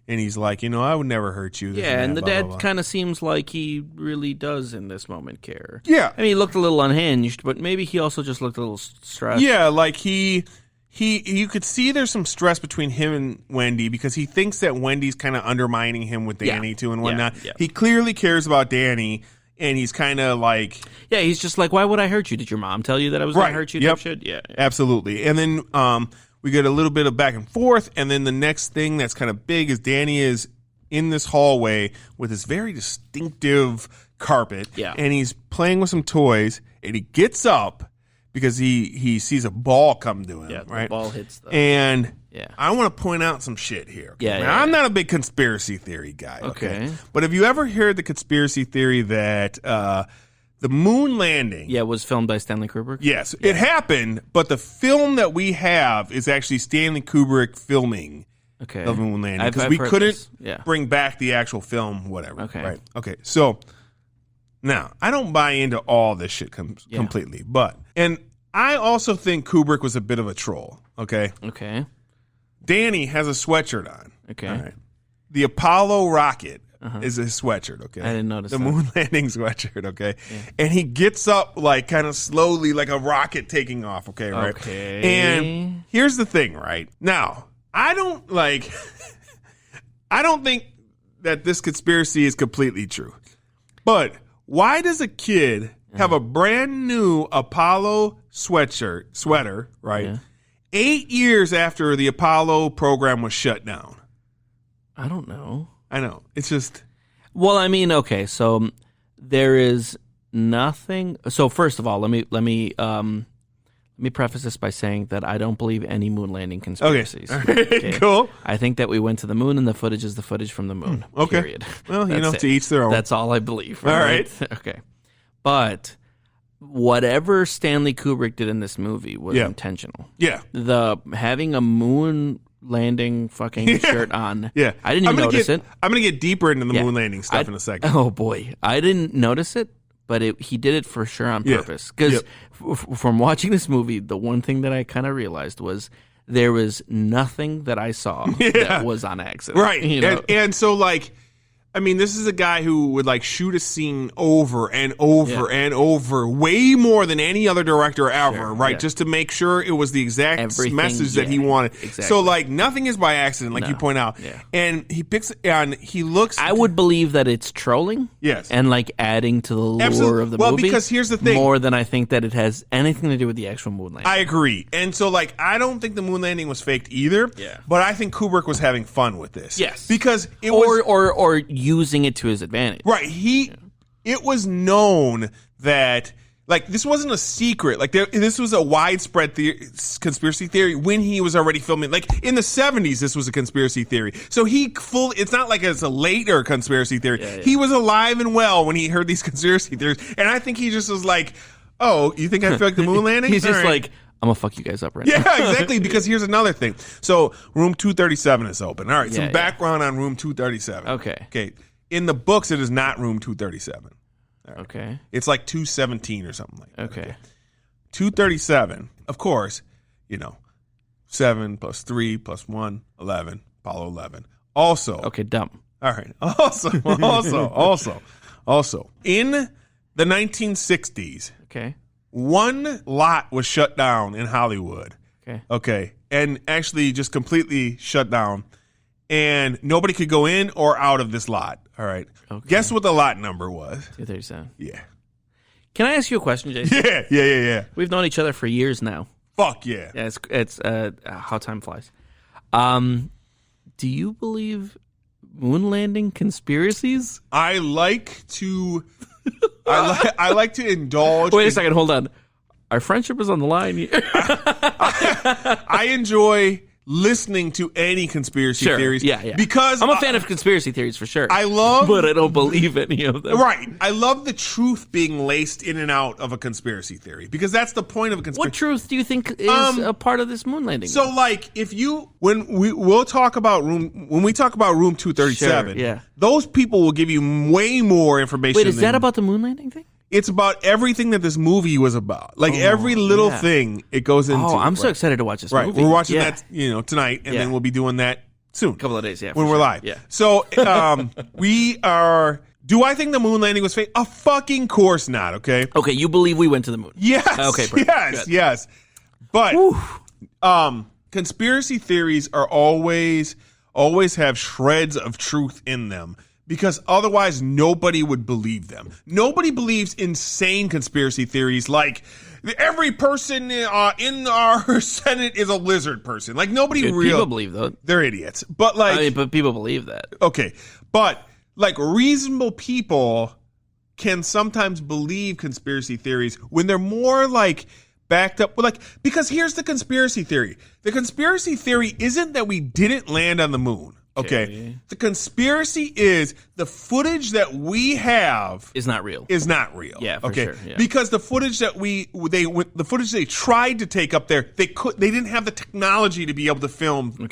he's like, I would never hurt you. And the dad kind of seems like he really does in this moment care. Yeah. I mean, he looked a little unhinged, but maybe he also just looked a little stressed. Yeah, like you could see there's some stress between him and Wendy because he thinks that Wendy's kind of undermining him with Danny too and whatnot. Yeah. He clearly cares about Danny, and he's kind of like... Yeah, he's just like, why would I hurt you? Did your mom tell you that I was going to hurt you? Yep. Shit? Yeah. Absolutely. And then we get a little bit of back and forth, and then the next thing that's kind of big is Danny is in this hallway with this very distinctive carpet, and he's playing with some toys, and he gets up because he sees a ball come to him, right? The ball hits them. And I want to point out some shit here. Okay? I'm not a big conspiracy theory guy, okay? But have you ever heard the conspiracy theory that the moon landing... Yeah, was filmed by Stanley Kubrick? Yes, it happened, but the film that we have is actually Stanley Kubrick filming the moon landing. Because we couldn't bring back the actual film, whatever. Okay. Right? Okay, so... Now, I don't buy into all this shit completely, and I also think Kubrick was a bit of a troll, okay? Okay. Danny has a sweatshirt on. Okay. All right. The Apollo rocket is a sweatshirt, okay? I didn't notice the moon landing sweatshirt, okay? Yeah. And he gets up like kind of slowly like a rocket taking off, okay, right? Okay. And here's the thing, right? Now, I don't think that this conspiracy is completely true. But why does a kid have a brand new Apollo sweater, right? Yeah. 8 years after the Apollo program was shut down. I don't know. I know. It's just... Well, I mean, okay, so there is nothing... So first of all, let me preface this by saying that I don't believe any moon landing conspiracies. Okay. Cool. I think that we went to the moon and the footage is the footage from the moon. Okay. Period. Well, to each their own. That's all I believe. All right. Okay. But whatever Stanley Kubrick did in this movie was intentional. Yeah. The having a moon landing fucking shirt on. Yeah. I didn't even notice it. I'm going to get deeper into the moon landing stuff in a second. Oh, boy. I didn't notice it. But he did it for sure on purpose. Because from watching this movie, the one thing that I kind of realized was there was nothing that I saw that was on accident. Right. And so, like, I mean, this is a guy who would like shoot a scene over and over and over, way more than any other director ever, right? Just to make sure it was the exact message that he wanted. Exactly. So like nothing is by accident, like you point out. Yeah. And he picks and he looks. I would believe that it's trolling. Yes. And like adding to the lore of the movie. Well, because here's the thing. More than I think that it has anything to do with the actual moon landing. I agree. And so like I don't think the moon landing was faked either. Yeah. But I think Kubrick was having fun with this. Yes. Because it was or using it to his advantage. Right. It was known that like this wasn't a secret. Like this was a widespread conspiracy theory when he was already filming. Like in the 70s, this was a conspiracy theory. So it's not like it's a later conspiracy theory. Yeah, yeah. He was alive and well when he heard these conspiracy theories. And I think he just was like, oh, you think I feel like the moon landing? He's just like, I'm going to fuck you guys up right now. Yeah, exactly. Because here's another thing. So room 237 is open. All right. Some background on room 237. Okay. In the books, it is not room 237. Right. Okay. It's like 217 or something like that. Okay. 237, of course, 7 plus 3 plus 1, 11, Apollo 11. Also. Okay, dumb. All right. Also, in the 1960s, one lot was shut down in Hollywood. Okay. And actually just completely shut down. And nobody could go in or out of this lot. All right. Okay. Guess what the lot number was? 237. Yeah. Can I ask you a question, Jason? Yeah. We've known each other for years now. Fuck yeah. Yeah, it's how time flies. Do you believe moon landing conspiracies? I like to I like to indulge. Wait a second, hold on. Our friendship is on the line here. I enjoy listening to any conspiracy theories. Yeah. Because I'm a fan of conspiracy theories for sure. But I don't believe any of them. Right. I love the truth being laced in and out of a conspiracy theory because that's the point of a conspiracy. What truth do you think is a part of this moon landing? So like when we talk about room 237, those people will give you way more information. Wait, is that about the moon landing thing? It's about everything that this movie was about. Like every little thing it goes into. Oh, I'm so excited to watch this movie. We're watching that, tonight, and then we'll be doing that soon. A couple of days, when we're live. Yeah. So we are. Do I think the moon landing was fake? A fucking course not. Okay. Okay, you believe we went to the moon? Yes. Okay. Perfect. Yes. But conspiracy theories are always have shreds of truth in them. Because otherwise, nobody would believe them. Nobody believes insane conspiracy theories like every person in our Senate is a lizard person. Like nobody people believe that. They're idiots. But but people believe that. Okay, but like reasonable people can sometimes believe conspiracy theories when they're more like backed up. Because here's the conspiracy theory. The conspiracy theory isn't that we didn't land on the moon. Okay. The conspiracy is the footage that we have is not real. Yeah, for sure. Yeah. Because the footage that the footage they tried to take up there, they didn't have the technology to be able to film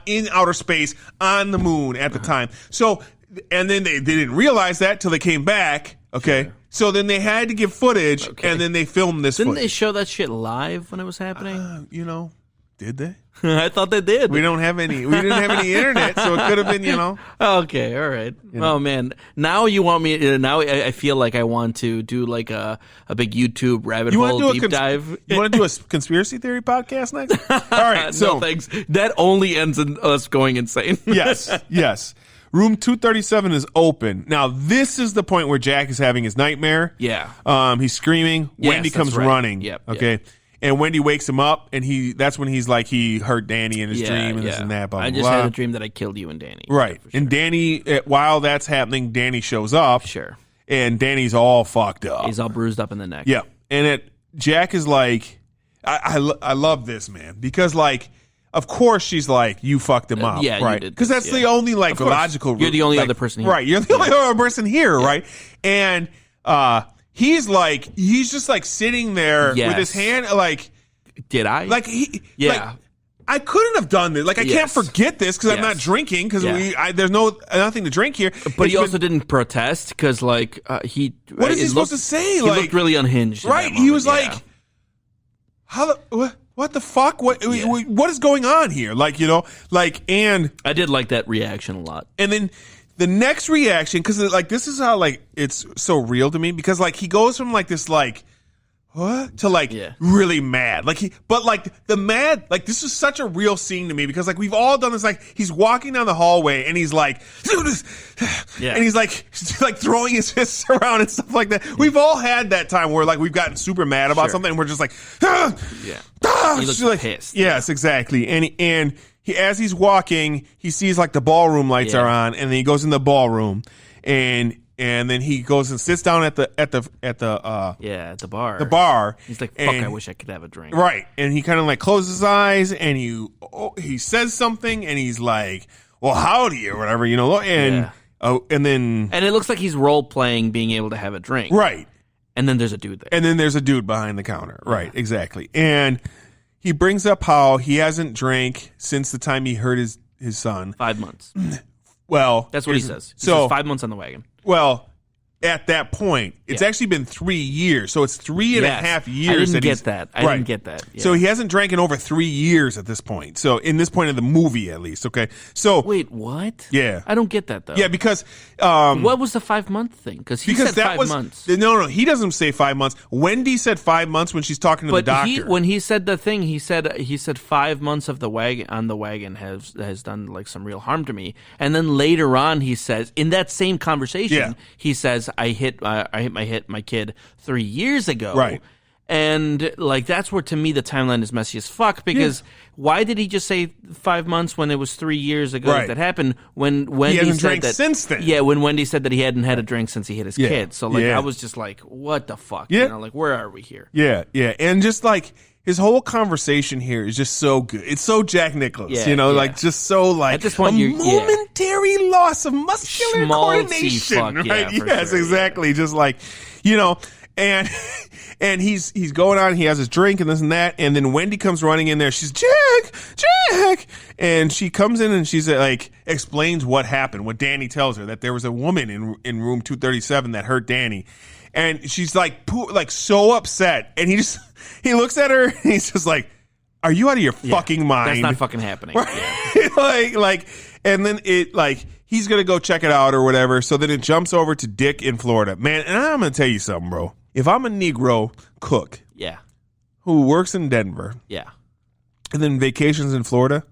in outer space on the moon at the time. So, and then they didn't realize that till they came back. Okay. Sure. So then they had to give footage, and then they filmed this. Didn't they show that shit live when it was happening? Did they? I thought they did. We didn't have any internet, so it could have been, Okay, all right. Oh man, now you want me? Now I feel like I want to do like a big YouTube rabbit hole deep dive. You want to do a conspiracy theory podcast next? All right. So no thanks. That only ends in us going insane. Yes. Room 237 is open. Now, this is the point where Jack is having his nightmare. Yeah. He's screaming. Wendy comes running. Yep. Okay. Yep. And Wendy wakes him up, and that's when he's like, he heard Danny in his dream and this and that. Blah, blah, I just had a dream that I killed you and Danny. Right. Sure. And Danny, while that's happening, Danny shows up. Sure. And Danny's all fucked up. He's all bruised up in the neck. Yeah. And Jack is like, I love this, man. Because, like, of course she's like, you fucked him up. Yeah, right? Because that's the only, like, logical. You're the only other person here. Right. You're the only other person here, right? And, he's just like sitting there with his hand like. Did I? Like I couldn't have done this. Like I can't forget this because I'm not drinking because there's nothing to drink here. But he also didn't protest because like he. What is he supposed to say? He looked really unhinged. Right? He was like, "How? What the fuck? What is going on here?" And I did like that reaction a lot. And then the next reaction, because like this is how like it's so real to me, because like he goes from like this like what to like really mad, like but like the mad, like this is such a real scene to me, because like we've all done this, like he's walking down the hallway and he's like and he's like throwing his fists around and stuff like that. We've all had that time where like we've gotten super mad about something and we're just like he looks like pissed. Yes, exactly. And he, as he's walking, he sees like the ballroom lights are on, and then he goes in the ballroom, and then he goes and sits down at the bar. The bar. He's like, "Fuck, I wish I could have a drink." Right, and he kind of like closes his eyes, and he says something, and he's like, "Well, howdy," or whatever, you know, and then it looks like he's role playing being able to have a drink. Right, and then there's a dude there, and then there's a dude behind the counter. Right, exactly, and he brings up how he hasn't drank since the time he hurt his son. 5 months. Well, that's what he says. He says 5 months on the wagon. Well, at that point, it's actually been 3 years. So it's 3.5 years. I didn't get that. Yeah. So he hasn't drank in over 3 years at this point. So in this point of the movie, at least. Okay. So wait, what? Yeah. I don't get that though. Yeah, because what was the 5 month thing? Because he said 5 months. No, he doesn't say 5 months. Wendy said 5 months when she's talking to the doctor. When he said the thing, he said 5 months of the wagon has done like some real harm to me. And then later on, he says in that same conversation, he says, I hit my kid 3 years ago. Right. And like that's where to me the timeline is messy as fuck, because why did he just say 5 months when it was 3 years ago that happened? When Wendy he hasn't said drank that, since then. Yeah, when Wendy said that he hadn't had a drink since he hit his kid. So like I was just like, what the fuck? Yeah. You know, like where are we here? Yeah, and just like his whole conversation here is just so good. It's so Jack Nicholson, you know, like just so like at this point, a momentary loss of muscular coordination. Fuck, right? Yes, exactly. Yeah. Just like, you know, and he's going on. He has his drink and this and that, and then Wendy comes running in there. She's Jack, and she comes in and she's like explains what happened. What Danny tells her, that there was a woman in room 237 that hurt Danny, and she's like so upset, and he looks at her and he's just like, "Are you out of your fucking mind? That's not fucking happening." Right? like, and then it like he's gonna go check it out or whatever. So then it jumps over to Dick in Florida, man. And I'm gonna tell you something, bro. If I'm a Negro cook, who works in Denver, and then vacations in Florida,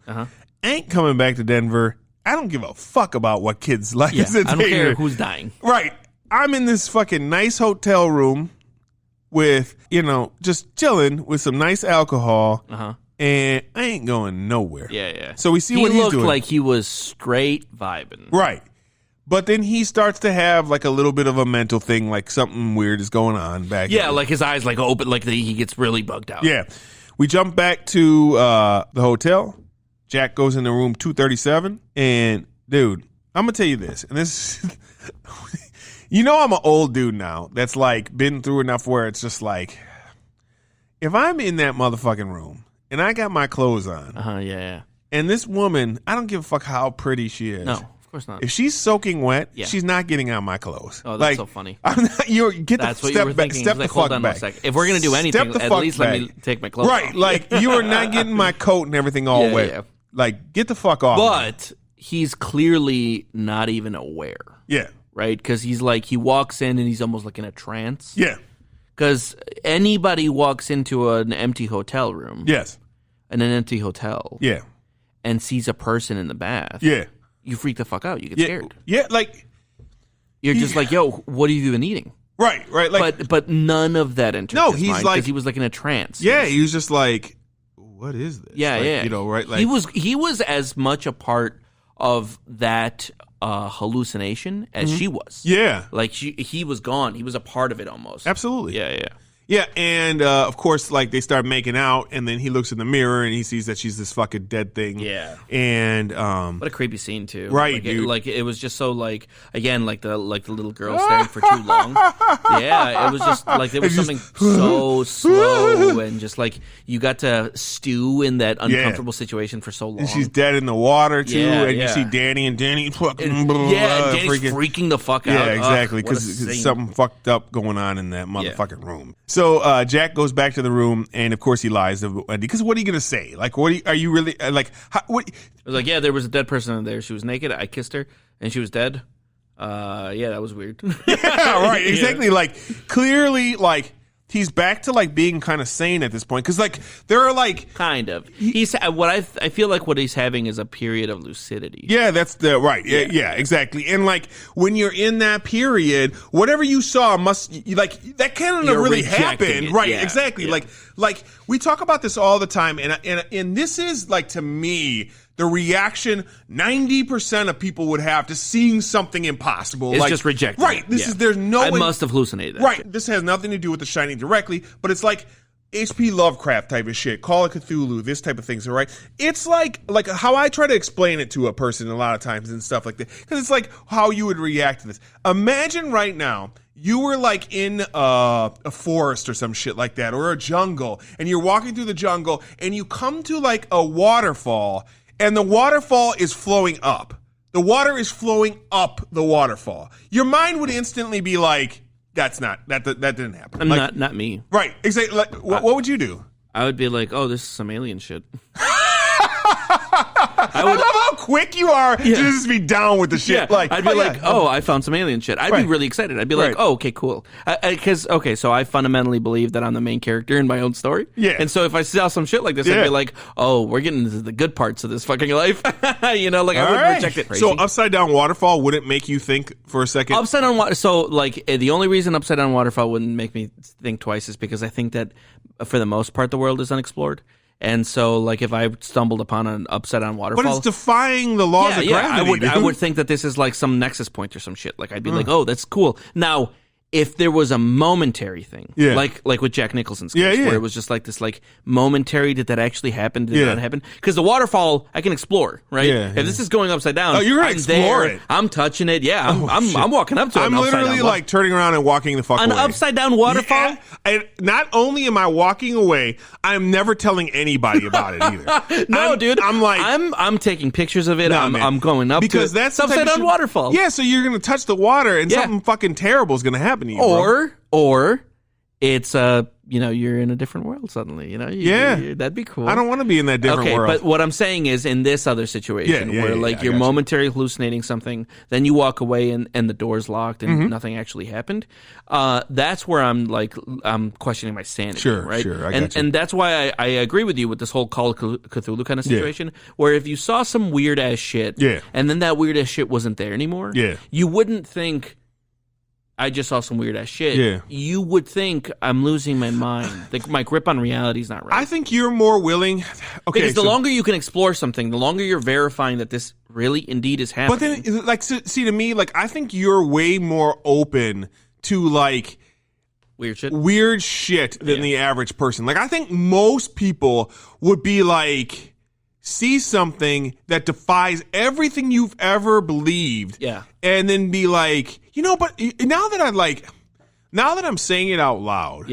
ain't coming back to Denver. I don't give a fuck about what kids like. I don't care who's dying. Right. I'm in this fucking nice hotel room with, you know, just chilling with some nice alcohol, and I ain't going nowhere. Yeah. So we see what he's doing. He looked like he was straight vibing. Right. But then he starts to have like a little bit of a mental thing, like something weird is going on back. Yeah, like his eyes like open, like he gets really bugged out. Yeah. We jump back to the hotel. Jack goes into room 237, and dude, I'm gonna tell you this, and this. You know, I'm an old dude now that's like been through enough where it's just like, if I'm in that motherfucking room and I got my clothes on, and this woman, I don't give a fuck how pretty she is. No, of course not. If she's soaking wet, she's not getting out my clothes. Oh, that's so funny. That's what you were thinking. Step the fuck back. If we're gonna do anything, at least let me take my clothes off. Right, like you are not getting my coat and everything all wet. Yeah. Like, get the fuck off. But he's clearly not even aware. Yeah. Right? Because he's like, he walks in and he's almost like in a trance. Yeah. Because anybody walks into an empty hotel room. Yes. In an empty hotel. Yeah. And sees a person in the bath. Yeah. You freak the fuck out. You get scared. Yeah, like. You're just like, yo, what have you been eating? Right. Like, but none of that entered his mind, like. Because he was like in a trance. Yeah, he was just like, what is this? Yeah, like, you know, right? Like, he was as much a part of that hallucination as she was. Yeah. Like he was gone. He was a part of it almost. Absolutely. Yeah. Yeah, and of course, like they start making out, and then he looks in the mirror and he sees that she's this fucking dead thing. Yeah, and what a creepy scene too. Right, like, dude. It was just so like again like the little girl staring for too long. Yeah, it was just like there was something so slow and just like you got to stew in that uncomfortable situation for so long. And she's dead in the water too, and you see Danny fucking and Danny's freaking the fuck out. Yeah, exactly, because something fucked up going on in that motherfucking room. So Jack goes back to the room, and of course he lies to Wendy. Because what are you gonna say? Like, are you really like? What? I was like, yeah, there was a dead person in there. She was naked. I kissed her, and she was dead. Yeah, that was weird. Yeah, right. Exactly. Yeah. Like, clearly, like, he's back to like being kind of sane at this point because like there are like kind of he's what I feel like what he's having is a period of lucidity. Yeah, that's the right. Yeah, exactly. And like when you're in that period, whatever you saw must like that can't have really happened, right? Yeah, exactly. Yeah. Like we talk about this all the time, and this is like to me. The reaction 90% of people would have to seeing something impossible. It's like, just rejected. Right. This is, there's no I must have hallucinated that. Right. Shit. This has nothing to do with The Shining directly, but it's like H.P. Lovecraft type of shit, Call of Cthulhu, this type of things, all right? It's like how I try to explain it to a person a lot of times and stuff like that, because it's like how you would react to this. Imagine right now, you were like in a forest or some shit like that, or a jungle, and you're walking through the jungle, and you come to like a waterfall, and the waterfall is flowing up. The water is flowing up the waterfall. Your mind would instantly be like, that didn't happen. Like, not me. Right. Exactly. Like, what would you do? I would be like, oh, this is some alien shit. I love how quick you are to just be down with the shit. Yeah. Like, I'd be I found some alien shit. I'd be really excited. I'd be like, oh, okay, cool. Because, so I fundamentally believe that I'm the main character in my own story. Yeah. And so if I saw some shit like this, I'd be like, oh, we're getting into the good parts of this fucking life. You know, like I wouldn't reject it. Crazy. So Upside Down Waterfall wouldn't make you think for a second? Upside Down Waterfall. So, like, the only reason Upside Down Waterfall wouldn't make me think twice is because I think that for the most part, the world is unexplored. And so, like, if I stumbled upon an upside-down waterfall... But it's defying the laws of gravity. I would think that this is, like, some nexus point or some shit. Like, I'd be like, oh, that's cool. Now, if there was a momentary thing, like with Jack Nicholson's case, where it was just like this, like, momentary, did that actually happen? Did that happen? Because the waterfall, I can explore, right? If this is going upside down, you're gonna explore it. I'm touching it. Yeah, I'm walking up to it. I'm literally, like, turning around and walking the fuck away. An upside-down waterfall? Yeah, not only am I walking away, I'm never telling anybody about it either. No, dude. I'm like... I'm taking pictures of it. I'm going up because to it. That's upside-down waterfall. Yeah, so you're going to touch the water and something fucking terrible is going to happen to you, Or it's you're in a different world suddenly. That'd be cool. I don't want to be in that different world. But what I'm saying is, in this other situation, where you're momentarily hallucinating something, then you walk away and the door's locked and nothing actually happened. That's where I'm questioning my sanity. Sure, right? Sure. And that's why I agree with you with this whole Call of Cthulhu kind of situation, where if you saw some weird ass shit, and then that weird ass shit wasn't there anymore, you wouldn't think, I just saw some weird ass shit. Yeah. You would think I'm losing my mind. My grip on reality is not right. I think you're more willing. Okay, because the longer you can explore something, the longer you're verifying that this really indeed is happening. But then, like, see, to me, like, I think you're way more open to like weird shit than the average person. Like, I think most people would be like, see something that defies everything you've ever believed, and then be like, but now that I'm saying it out loud,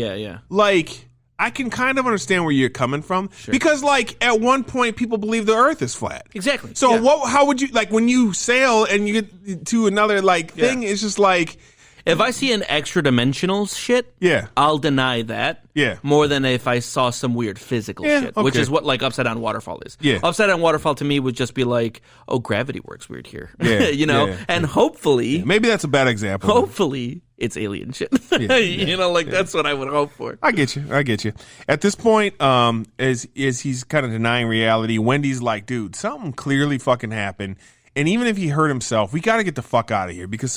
like, I can kind of understand where you're coming from, because, like, at one point people believe the Earth is flat. Exactly. So how would you, like, when you sail and you get to another thing, it's just like, if I see an extra dimensional shit, I'll deny that. More than if I saw some weird physical shit, which is what, like, Upside Down Waterfall is. Upside Down Waterfall to me would just be like, oh, gravity works weird here. And hopefully... Maybe that's a bad example. Hopefully it's alien shit. That's what I would hope for. I get you. At this point, as he's kind of denying reality, Wendy's like, dude, something clearly fucking happened. And even if he hurt himself, we got to get the fuck out of here because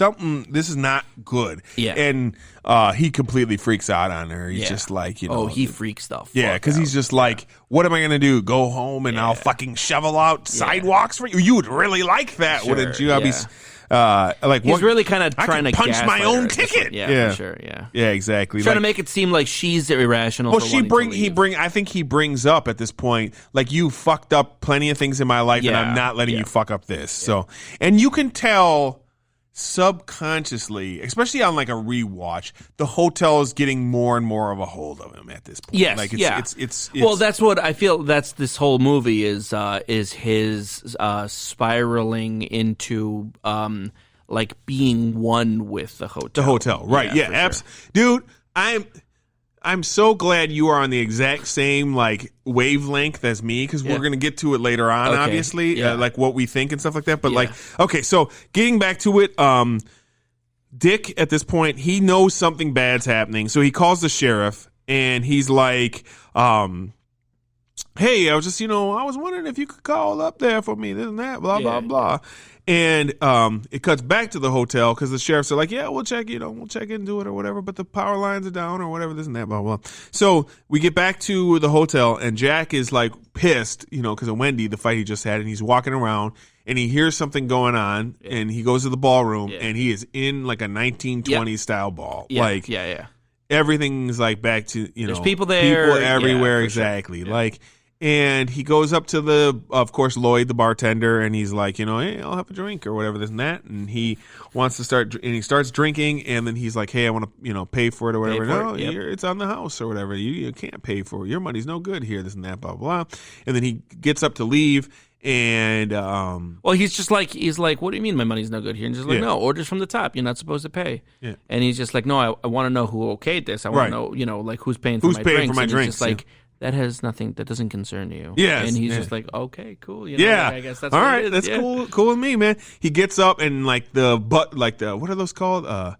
this is not good. And he completely freaks out on her. He's just like, Oh, he freaks the fuck because he's just like, what am I going to do? Go home and I'll fucking shovel out sidewalks for you? You would really like that, wouldn't you? I'd be... he's really kind of trying to punch my own ticket. For sure. Yeah, exactly. Trying to make it seem like she's irrational. Well, I think he brings up at this point, like, you fucked up plenty of things in my life, and I'm not letting you fuck up this. So, and you can tell subconsciously, especially on like a rewatch, the hotel is getting more and more of a hold of him at this point. Yes, like it's well, that's what I feel. That's this whole movie is his spiraling into like being one with the hotel. Right? Yeah, sure. Dude, I'm so glad you are on the exact same like wavelength as me because we're going to get to it later on, obviously, like what we think and stuff like that. But like, okay, so getting back to it, Dick at this point, he knows something bad's happening. So he calls the sheriff and he's like, hey, I was just, I was wondering if you could call up there for me, this and that, blah, blah, blah. And it cuts back to the hotel because the sheriffs are like, yeah, we'll check into it or whatever, but the power lines are down or whatever, this and that, blah, blah. So we get back to the hotel and Jack is like pissed, because of Wendy, the fight he just had, and he's walking around and he hears something going on and he goes to the ballroom and he is in like a 1920s style ball. Everything's like back to, there's people there. People everywhere, exactly. Sure. Like, and he goes up to of course, Lloyd, the bartender, and he's like, hey, I'll have a drink or whatever, this and that. And he wants to start, and he starts drinking, and then he's like, hey, I want to, pay for it or whatever. No, it's on the house or whatever. You can't pay for it. Your money's no good here, this and that, blah, blah, blah. And then he gets up to leave, and he's like, what do you mean my money's no good here? And just like, no, orders from the top. You're not supposed to pay. Yeah. And he's just like, no, I want to know who okayed this. I want to know, like who's paying for my drinks. For my drinks. He's just like, that has nothing. That doesn't concern you. Yes. And he's just like, okay, cool. Like, I guess that's all what right. it is. That's cool with me, man. He gets up and like what are those called? The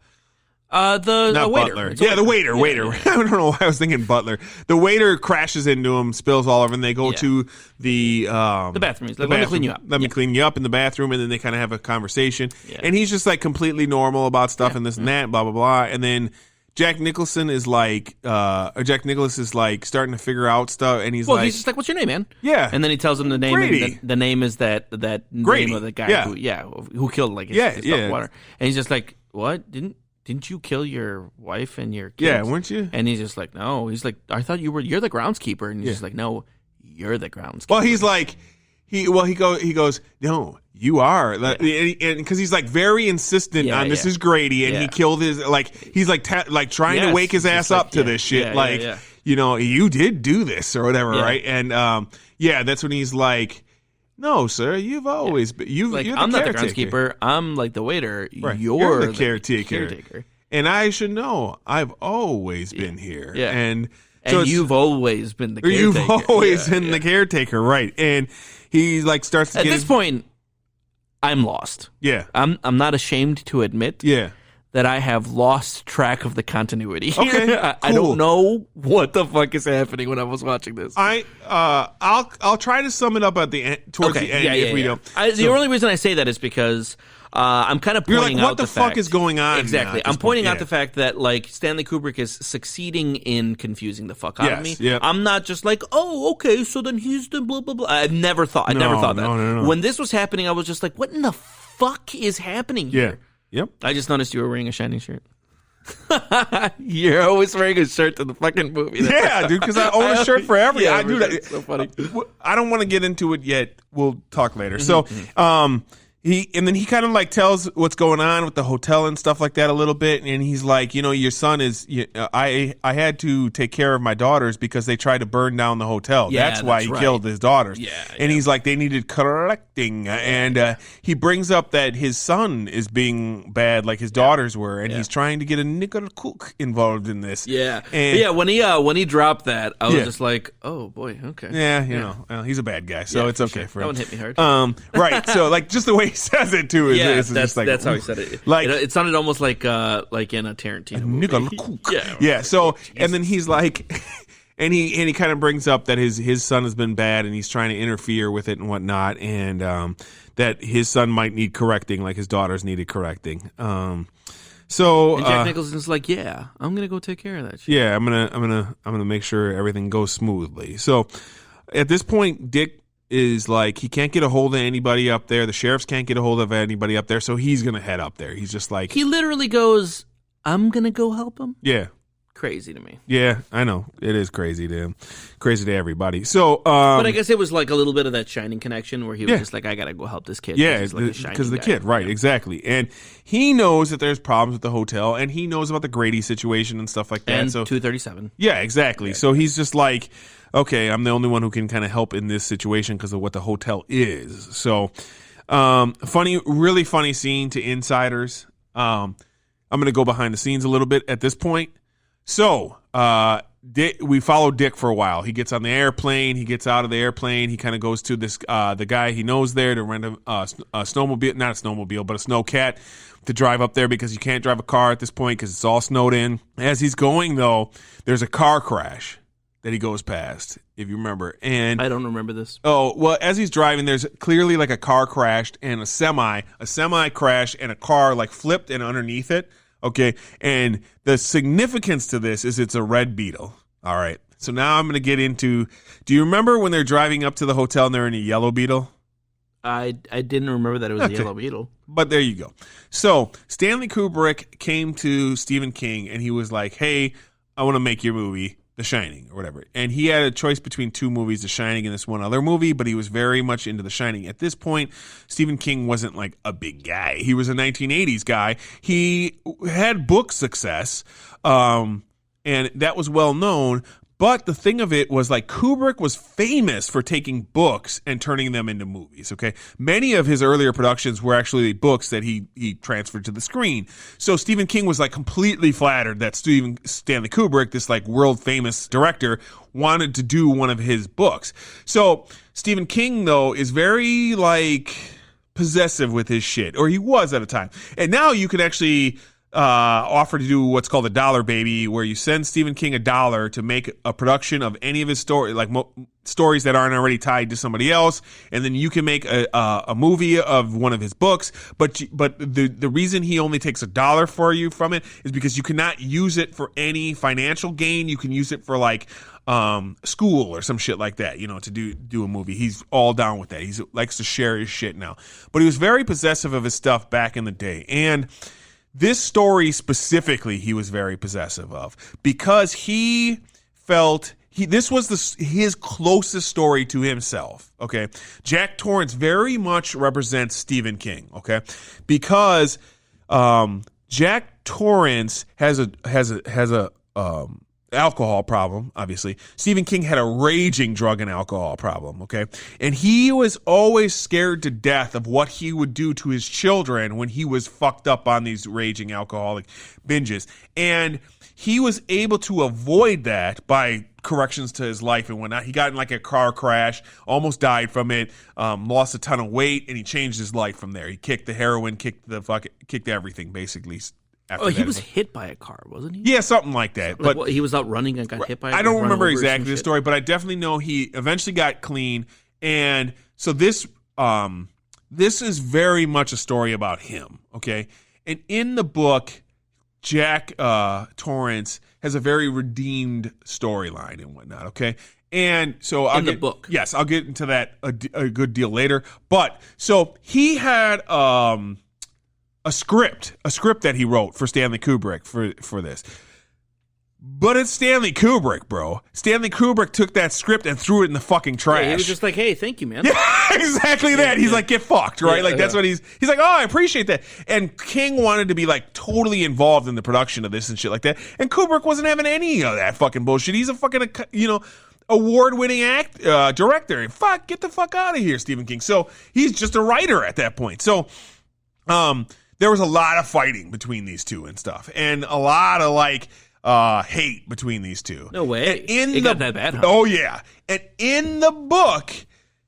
not waiter. Butler. The waiter. Waiter. I don't know why I was thinking butler. The waiter crashes into him, spills all over, and they go to the bathroom. He's like, let me clean you up. Let me clean you up in the bathroom, and then they kind of have a conversation. Yeah. And he's just like completely normal about stuff and this and that, blah blah blah. And then Jack Nicholson is like, Jack Nicholas is like starting to figure out stuff, and he's he's just like, "What's your name, man?" Yeah, and then he tells him the name. Grady. The name is that name of the guy who killed like his water. And he's just like, "What? Didn't you kill your wife and your kids? Yeah, weren't you?" And he's just like, "No." He's like, "I thought you're the groundskeeper," and he's just like, "No, you're the groundskeeper." Well, he's like. He goes, no, you are, and because he's like very insistent on this is Grady, and he killed his he's like trying to wake his ass up to this shit, you did do this or whatever, right? And that's when he's like, no, sir, you've always been you're the I'm not the caretaker. groundskeeper, I'm like the waiter, right. You're the caretaker, and I should know, I've always been here, and you've always been the caretaker. You've always been the caretaker, right? And he like starts to at this point, I'm lost. Yeah, I'm not ashamed to admit. Yeah. That I have lost track of the continuity. Okay, I don't know what the fuck is happening when I was watching this. I'll try to sum it up at the end, towards the end if we don't. The only reason I say that is because I'm kind of pointing out what the fuck is going on? Exactly. I'm pointing out the fact that like Stanley Kubrick is succeeding in confusing the fuck out of me. Yep. I'm not just like, oh, okay, so then he's the blah blah blah. I never thought that. No. When this was happening, I was just like, what in the fuck is happening here? Yeah. Yep. I just noticed you were wearing a Shining shirt. You're always wearing a shirt to the fucking movie. Yeah, dude, because I own a shirt for every. I do that. So funny. I don't want to get into it yet. We'll talk later. So, He kind of like tells what's going on with the hotel and stuff like that a little bit, and he's like, your son is. I had to take care of my daughters because they tried to burn down the hotel. That's why he killed his daughters. And he's like, they needed collecting, and he brings up that his son is being bad, like his daughters were, and he's trying to get a nickel cook involved in this. Yeah, and when he dropped that, I was just like, oh boy, okay. Yeah, you know, he's a bad guy, so it's okay for him. That one hit me hard. Right. So like just the way he says it too. That's how he said it. Like it sounded almost like in a Tarantino movie. Yeah. So and then he's like, and he kind of brings up that his son has been bad and he's trying to interfere with it and whatnot, and that his son might need correcting, like his daughters needed correcting. So and Jack Nicholson's like, yeah, I'm gonna go take care of that shit. Yeah, I'm gonna make sure everything goes smoothly. So at this point, Dick is like, he can't get a hold of anybody up there. The sheriffs can't get a hold of anybody up there, so he's going to head up there. He's just like... He literally goes, I'm going to go help him? Yeah. Crazy to me. Yeah, I know. It is crazy to him. Crazy to everybody. So, but I guess it was like a little bit of that Shining connection where he was just like, I got to go help this kid. Yeah, because the kid, right, exactly. And he knows that there's problems with the hotel, and he knows about the Grady situation and stuff like that. And so 237. Yeah, exactly. Yeah. So he's just like... okay, I'm the only one who can kind of help in this situation because of what the hotel is. So, really funny scene to insiders. I'm going to go behind the scenes a little bit at this point. So, we follow Dick for a while. He gets on the airplane. He gets out of the airplane. He kind of goes to this the guy he knows there to rent a snowmobile, not a snowmobile, but a snowcat to drive up there because you can't drive a car at this point because it's all snowed in. As he's going, though, there's a car crash that he goes past, if you remember. And I don't remember this. Oh, well, as he's driving, there's clearly like a car crashed and a semi crashed and a car like flipped and underneath it. Okay. And the significance to this is it's a red Beetle. All right. So now I'm going to get into, do you remember when they're driving up to the hotel and they're in a yellow Beetle? I didn't remember that it was a yellow Beetle. But there you go. So Stanley Kubrick came to Stephen King and he was like, hey, I want to make your movie The Shining or whatever. And he had a choice between two movies, The Shining and this one other movie, but he was very much into The Shining. At this point, Stephen King wasn't like a big guy. He was a 1980s guy. He had book success, and that was well known. But the thing of it was like Kubrick was famous for taking books and turning them into movies, okay? Many of his earlier productions were actually books that he transferred to the screen. So Stephen King was like completely flattered that Stanley Kubrick, this like world famous director, wanted to do one of his books. So Stephen King, though, is very like possessive with his shit, or he was at a time. And now you can actually offer to do what's called a $1 baby, where you send Stephen King $1 to make a production of any of his story, like stories that aren't already tied to somebody else, and then you can make a movie of one of his books. But the reason he only takes $1 for you from it is because you cannot use it for any financial gain. You can use it for like school or some shit like that, to do a movie. He's all down with that. He likes to share his shit now, but he was very possessive of his stuff back in the day. And this story specifically, he was very possessive of because he felt this was his closest story to himself. Okay, Jack Torrance very much represents Stephen King. Okay, because Jack Torrance has a alcohol problem, obviously. Stephen King had a raging drug and alcohol problem, okay? And he was always scared to death of what he would do to his children when he was fucked up on these raging alcoholic binges. And he was able to avoid that by corrections to his life and whatnot. He got in like a car crash, almost died from it, lost a ton of weight, and he changed his life from there. He kicked the heroin, kicked everything, basically. He was hit by a car, wasn't he? Yeah, something like that. Like, he was out running and got hit by a car? I don't remember exactly the story, but I definitely know he eventually got clean. And so this is very much a story about him, okay? And in the book, Jack Torrance has a very redeemed storyline and whatnot, okay? And so I'll the book. Yes, I'll get into that a good deal later. But so he had a script that he wrote for Stanley Kubrick for this. But it's Stanley Kubrick, bro. Stanley Kubrick took that script and threw it in the fucking trash. Yeah, he was just like, hey, thank you, man. Yeah, exactly that. He's like, get fucked, right? Like, that's what he's like, oh, I appreciate that. And King wanted to be like totally involved in the production of this and shit like that. And Kubrick wasn't having any of that fucking bullshit. He's a fucking, award-winning director. Get the fuck out of here, Stephen King. So he's just a writer at that point. So, there was a lot of fighting between these two and stuff, and a lot of like hate between these two. No way. It got that bad, huh? Oh yeah. And in the book,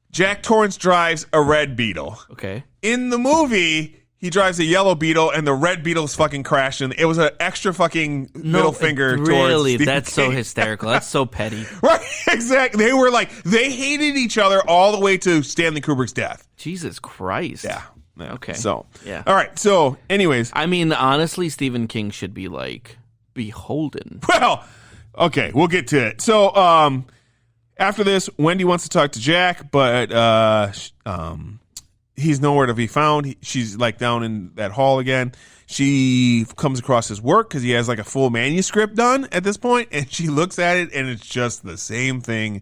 Jack Torrance drives a red Beetle. Okay. In the movie, he drives a yellow Beetle, and the red Beetle's fucking crashing. It was an extra fucking middle finger. Really, towards that's King. So hysterical. That's so petty. Right? Exactly. They were like they hated each other all the way to Stanley Kubrick's death. Jesus Christ. Yeah. Okay. So, yeah. All right. So, anyways. I mean, honestly, Stephen King should be like beholden. Well, okay. We'll get to it. So, after this, Wendy wants to talk to Jack, but he's nowhere to be found. She's like down in that hall again. She comes across his work because he has like a full manuscript done at this point, and she looks at it, and it's just the same thing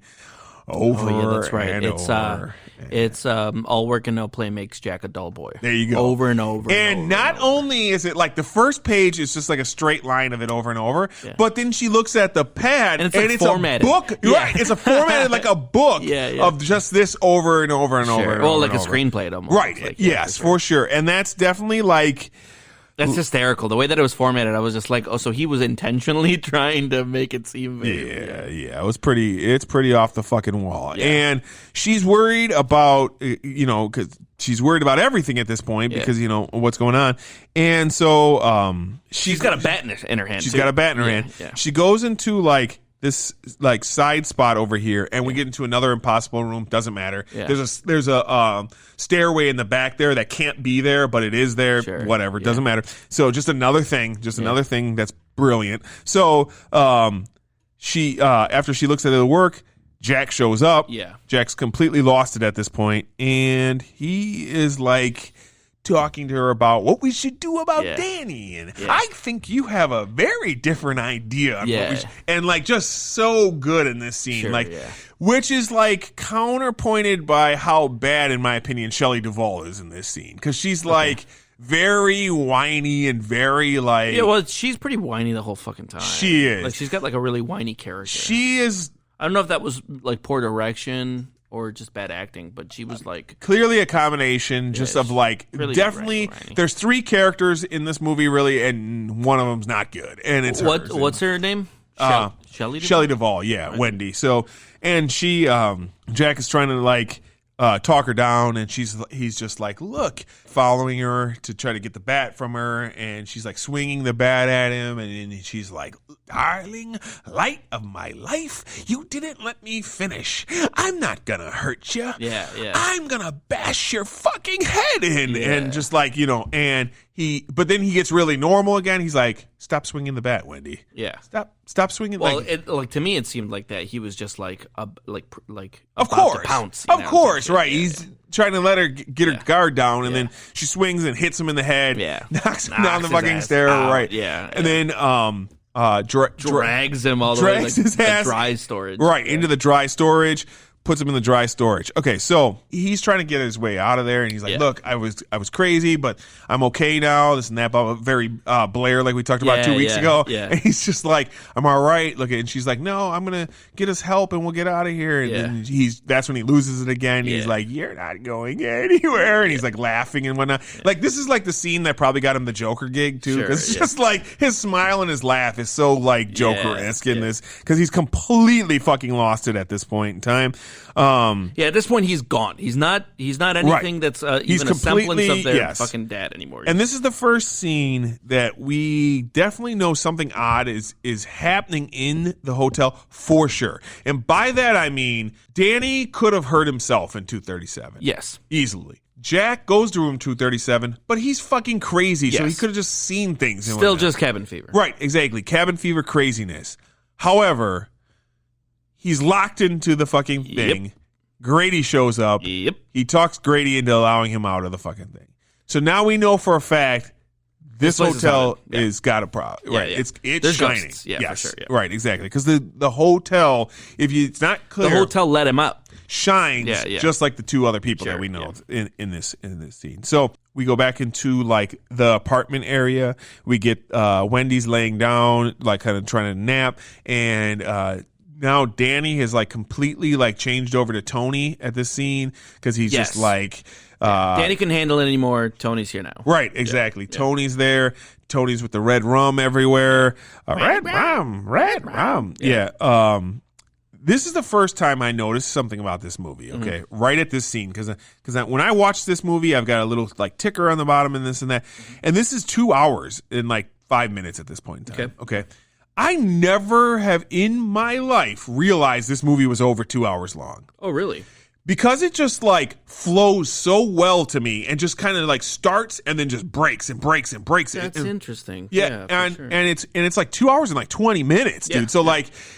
over. Oh, yeah, that's right. And it's all work and no play makes Jack a dull boy. There you go. Over and over. And not only is it like the first page is just like a straight line of it over and over, but then she looks at the pad and it's formatted. A book. Yeah. Right. It's a formatted like a book of just this over and over and over. Well, like a screenplay almost. Right. Yes, for sure. And that's definitely like That's hysterical. The way that it was formatted, I was just like, oh, so he was intentionally trying to make it seem Yeah. It's pretty off the fucking wall. Yeah. And she's worried about, because she's worried about everything at this point because, what's going on. And so she's got a bat in her hand. She's got a bat in her hand. Yeah. She goes into this side spot over here, and we get into another impossible room. Doesn't matter. Yeah. There's a stairway in the back there that can't be there, but it is there. Sure. Whatever. Doesn't matter. So just another thing. Another thing that's brilliant. So she after she looks at the work, Jack shows up. Yeah. Jack's completely lost it at this point, and he is talking to her about what we should do about Danny, and I think you have a very different idea on what we should, and just so good in this scene, which is counterpointed by how bad, in my opinion, Shelley Duvall is in this scene, because she's very whiny and very she's pretty whiny the whole fucking time. She is. She's got a really whiny character. She is. I don't know if that was poor direction or just bad acting, but she was clearly a combination just of really definitely there's three characters in this movie really, and one of them's not good, and it's what's her name? Shelley Duvall, right. Wendy. So, and she Jack is trying to talk her down, and he's just look, following her to try to get the bat from her, and she's swinging the bat at him, and then she's like, darling, light of my life, you didn't let me finish. I'm not gonna hurt you. Yeah. I'm gonna bash your fucking head in, and just and but then he gets really normal again. He's like, stop swinging the bat, Wendy. Yeah. Stop swinging. Well, to me, it seemed like that he was just of course, to pounce. Of course, right. He's trying to let her get her guard down, and then she swings and hits him in the head. Yeah. Knocks him down the fucking stair. Right. Yeah. And then drags him all the way his ass, dry storage. Right, into the dry storage. Puts him in the dry storage. Okay, so he's trying to get his way out of there, and he's like, look, I was crazy, but I'm okay now, this and that, very Blair, like we talked about 2 weeks ago. Yeah. And he's just like, I'm all right. Look, and she's like, no, I'm going to get us help, and we'll get out of here. And then that's when he loses it again. He's like, you're not going anywhere. And he's laughing and whatnot. This is the scene that probably got him the Joker gig, too. Because it's just his smile and his laugh is so Joker-esque in this, because he's completely fucking lost it at this point in time. At this point he's gone. He's not anything that's even a semblance of their fucking dad anymore. And this is the first scene that we definitely know something odd is happening in the hotel for sure. And by that I mean Danny could have hurt himself in 237. Yes. Easily. Jack goes to room 237, but he's fucking crazy, so he could have just seen things. Still just cabin fever. Right, exactly. Cabin fever craziness. However, he's locked into the fucking thing. Yep. Grady shows up. Yep. He talks Grady into allowing him out of the fucking thing. So now we know for a fact this hotel is got a problem. Right. Yeah. It's shining. Ghosts. Yeah, yes. for sure. Yeah. Right, exactly. Because the hotel, it's not clear. The hotel let him out. Shines just like the two other people that we know in this scene. So we go back into the apartment area. We get Wendy's laying down, kind of trying to nap, and now Danny has completely changed over to Tony at this scene, because he's just Danny couldn't handle it anymore. Tony's here now. Right, exactly. Yeah. Tony's there. Tony's with the red rum everywhere. Red rum. Yeah. This is the first time I noticed something about this movie. Okay, right at this scene, because when I watch this movie, I've got a little ticker on the bottom and this and that, and this is 2 hours and 5 minutes at this point in time. Okay. I never have in my life realized this movie was over 2 hours long. Oh, really? Because it just flows so well to me, and just kind of starts and then just breaks and breaks and breaks. That's interesting. Yeah, and it's 2 hours and 20 minutes, dude. So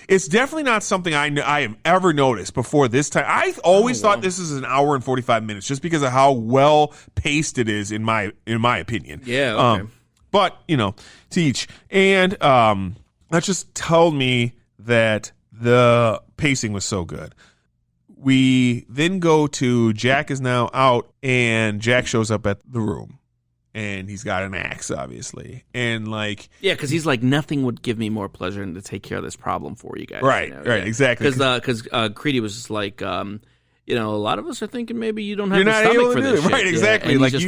it's definitely not something I have ever noticed before this time. I always thought this is an hour and 45 minutes, just because of how well paced it is in my opinion. Yeah. Okay. But to each, and that just told me that the pacing was so good. We then go to Jack is now out, and Jack shows up at the room, and he's got an axe, obviously, and because he's nothing would give me more pleasure than to take care of this problem for you guys. Right, exactly. Because Creedy was just a lot of us are thinking maybe you don't have the stomach for this shit. Right, exactly. And he's just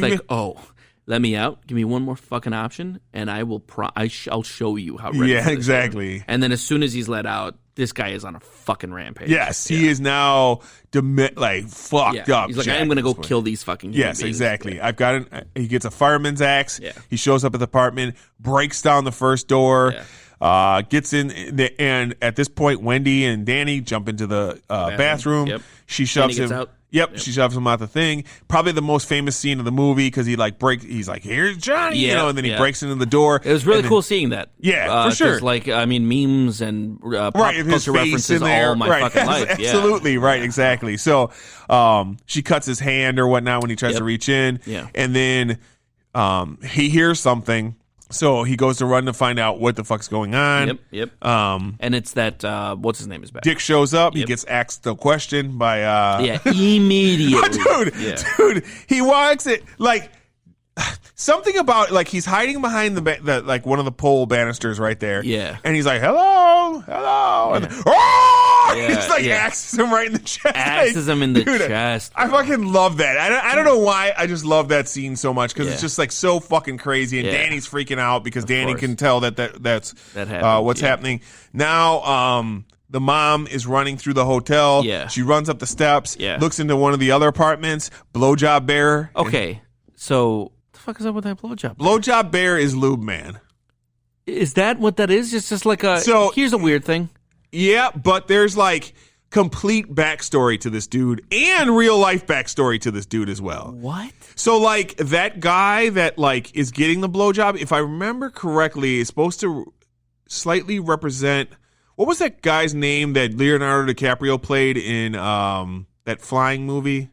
let me out. Give me one more fucking option, and I will. I'll show you how. Ready Yeah, exactly. And then as soon as he's let out, this guy is on a fucking rampage. Yes, he is now fucked up. He's like, Jack, I'm going to go kill these fucking human Yes, beings. exactly. I've got he gets a fireman's axe. Yeah. He shows up at the apartment, breaks down the first door, gets in, and at this point, Wendy and Danny jump into the bathroom. Yep. She shoves Danny him gets out. Yep, she shoves him out the thing. Probably the most famous scene of the movie because he's like, here's Johnny, and then he breaks into the door. It was really cool seeing that. Yeah, for sure. Like, I mean, memes and pop culture references all my fucking life. Absolutely, right, exactly. So she cuts his hand or whatnot when he tries to reach in. Yeah. And then he hears something. So he goes to run to find out what the fuck's going on. Yep. And it's that, what's his name is back. Dick shows up. He gets asked the question by... immediately. Dude, he walks it, like... Something about, like, he's hiding behind the like, one of the pole banisters right there. Yeah. And he's like, hello. Yeah. And, he's like, axes him right in the chest. Axes him in the chest. I fucking love that. I don't know why. I just love that scene so much because it's just, like, so fucking crazy. And Danny's freaking out because Danny can tell that's what's happening. Now, the mom is running through the hotel. Yeah. She runs up the steps, looks into one of the other apartments, blowjob bear. Okay, so... fuck is up with that blowjob? Blowjob bear is lube man. Is that what that is? It's just like a. So here's a weird thing. Yeah, but there's like complete backstory to this dude and real life backstory to this dude as well. What? So like that guy that like is getting the blowjob, if I remember correctly, is supposed to slightly represent what was that guy's name that Leonardo DiCaprio played in that flying movie?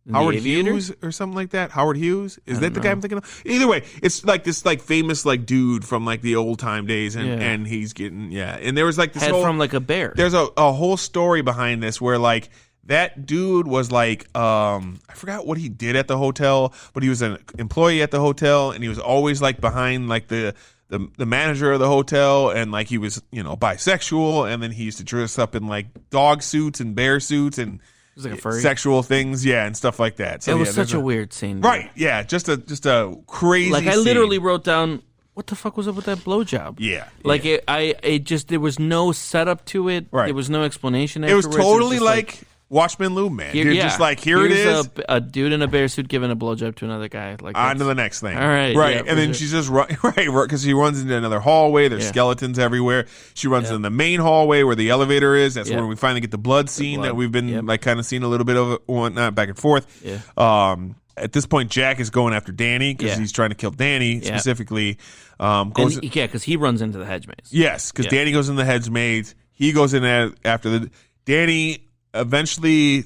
Howard Hughes or something like that. Howard Hughes? Is that the guy I'm thinking of? Either way, it's like this like famous like dude from like the old time days and he's getting and there was like this head from like a bear. There's a whole story behind this where like that dude was like I forgot what he did at the hotel, but he was an employee at the hotel and he was always like behind like the manager of the hotel and like he was, bisexual and then he used to dress up in like dog suits and bear suits and like a furry? Sexual things, and stuff like that. So it was such a weird scene, right? Yeah, just a crazy. Like I scene. literally wrote down, what the fuck was up with that blowjob? Yeah, like it just there was no setup to it. Right, there was no explanation. It was totally like Watchmen Lube Man. Just like here it is, a dude in a bear suit giving a blowjob to another guy. Like on to the next thing. All right, and then she's just because she runs into another hallway. There's skeletons everywhere. She runs in the main hallway where the elevator is. That's where we finally get the blood scene that we've been like kind of seeing a little bit of whatnot back and forth. Yeah. At this point, Jack is going after Danny because he's trying to kill Danny specifically. Because he runs into the hedge maze. Yes, because Danny goes in the hedge maze. He goes in after Danny eventually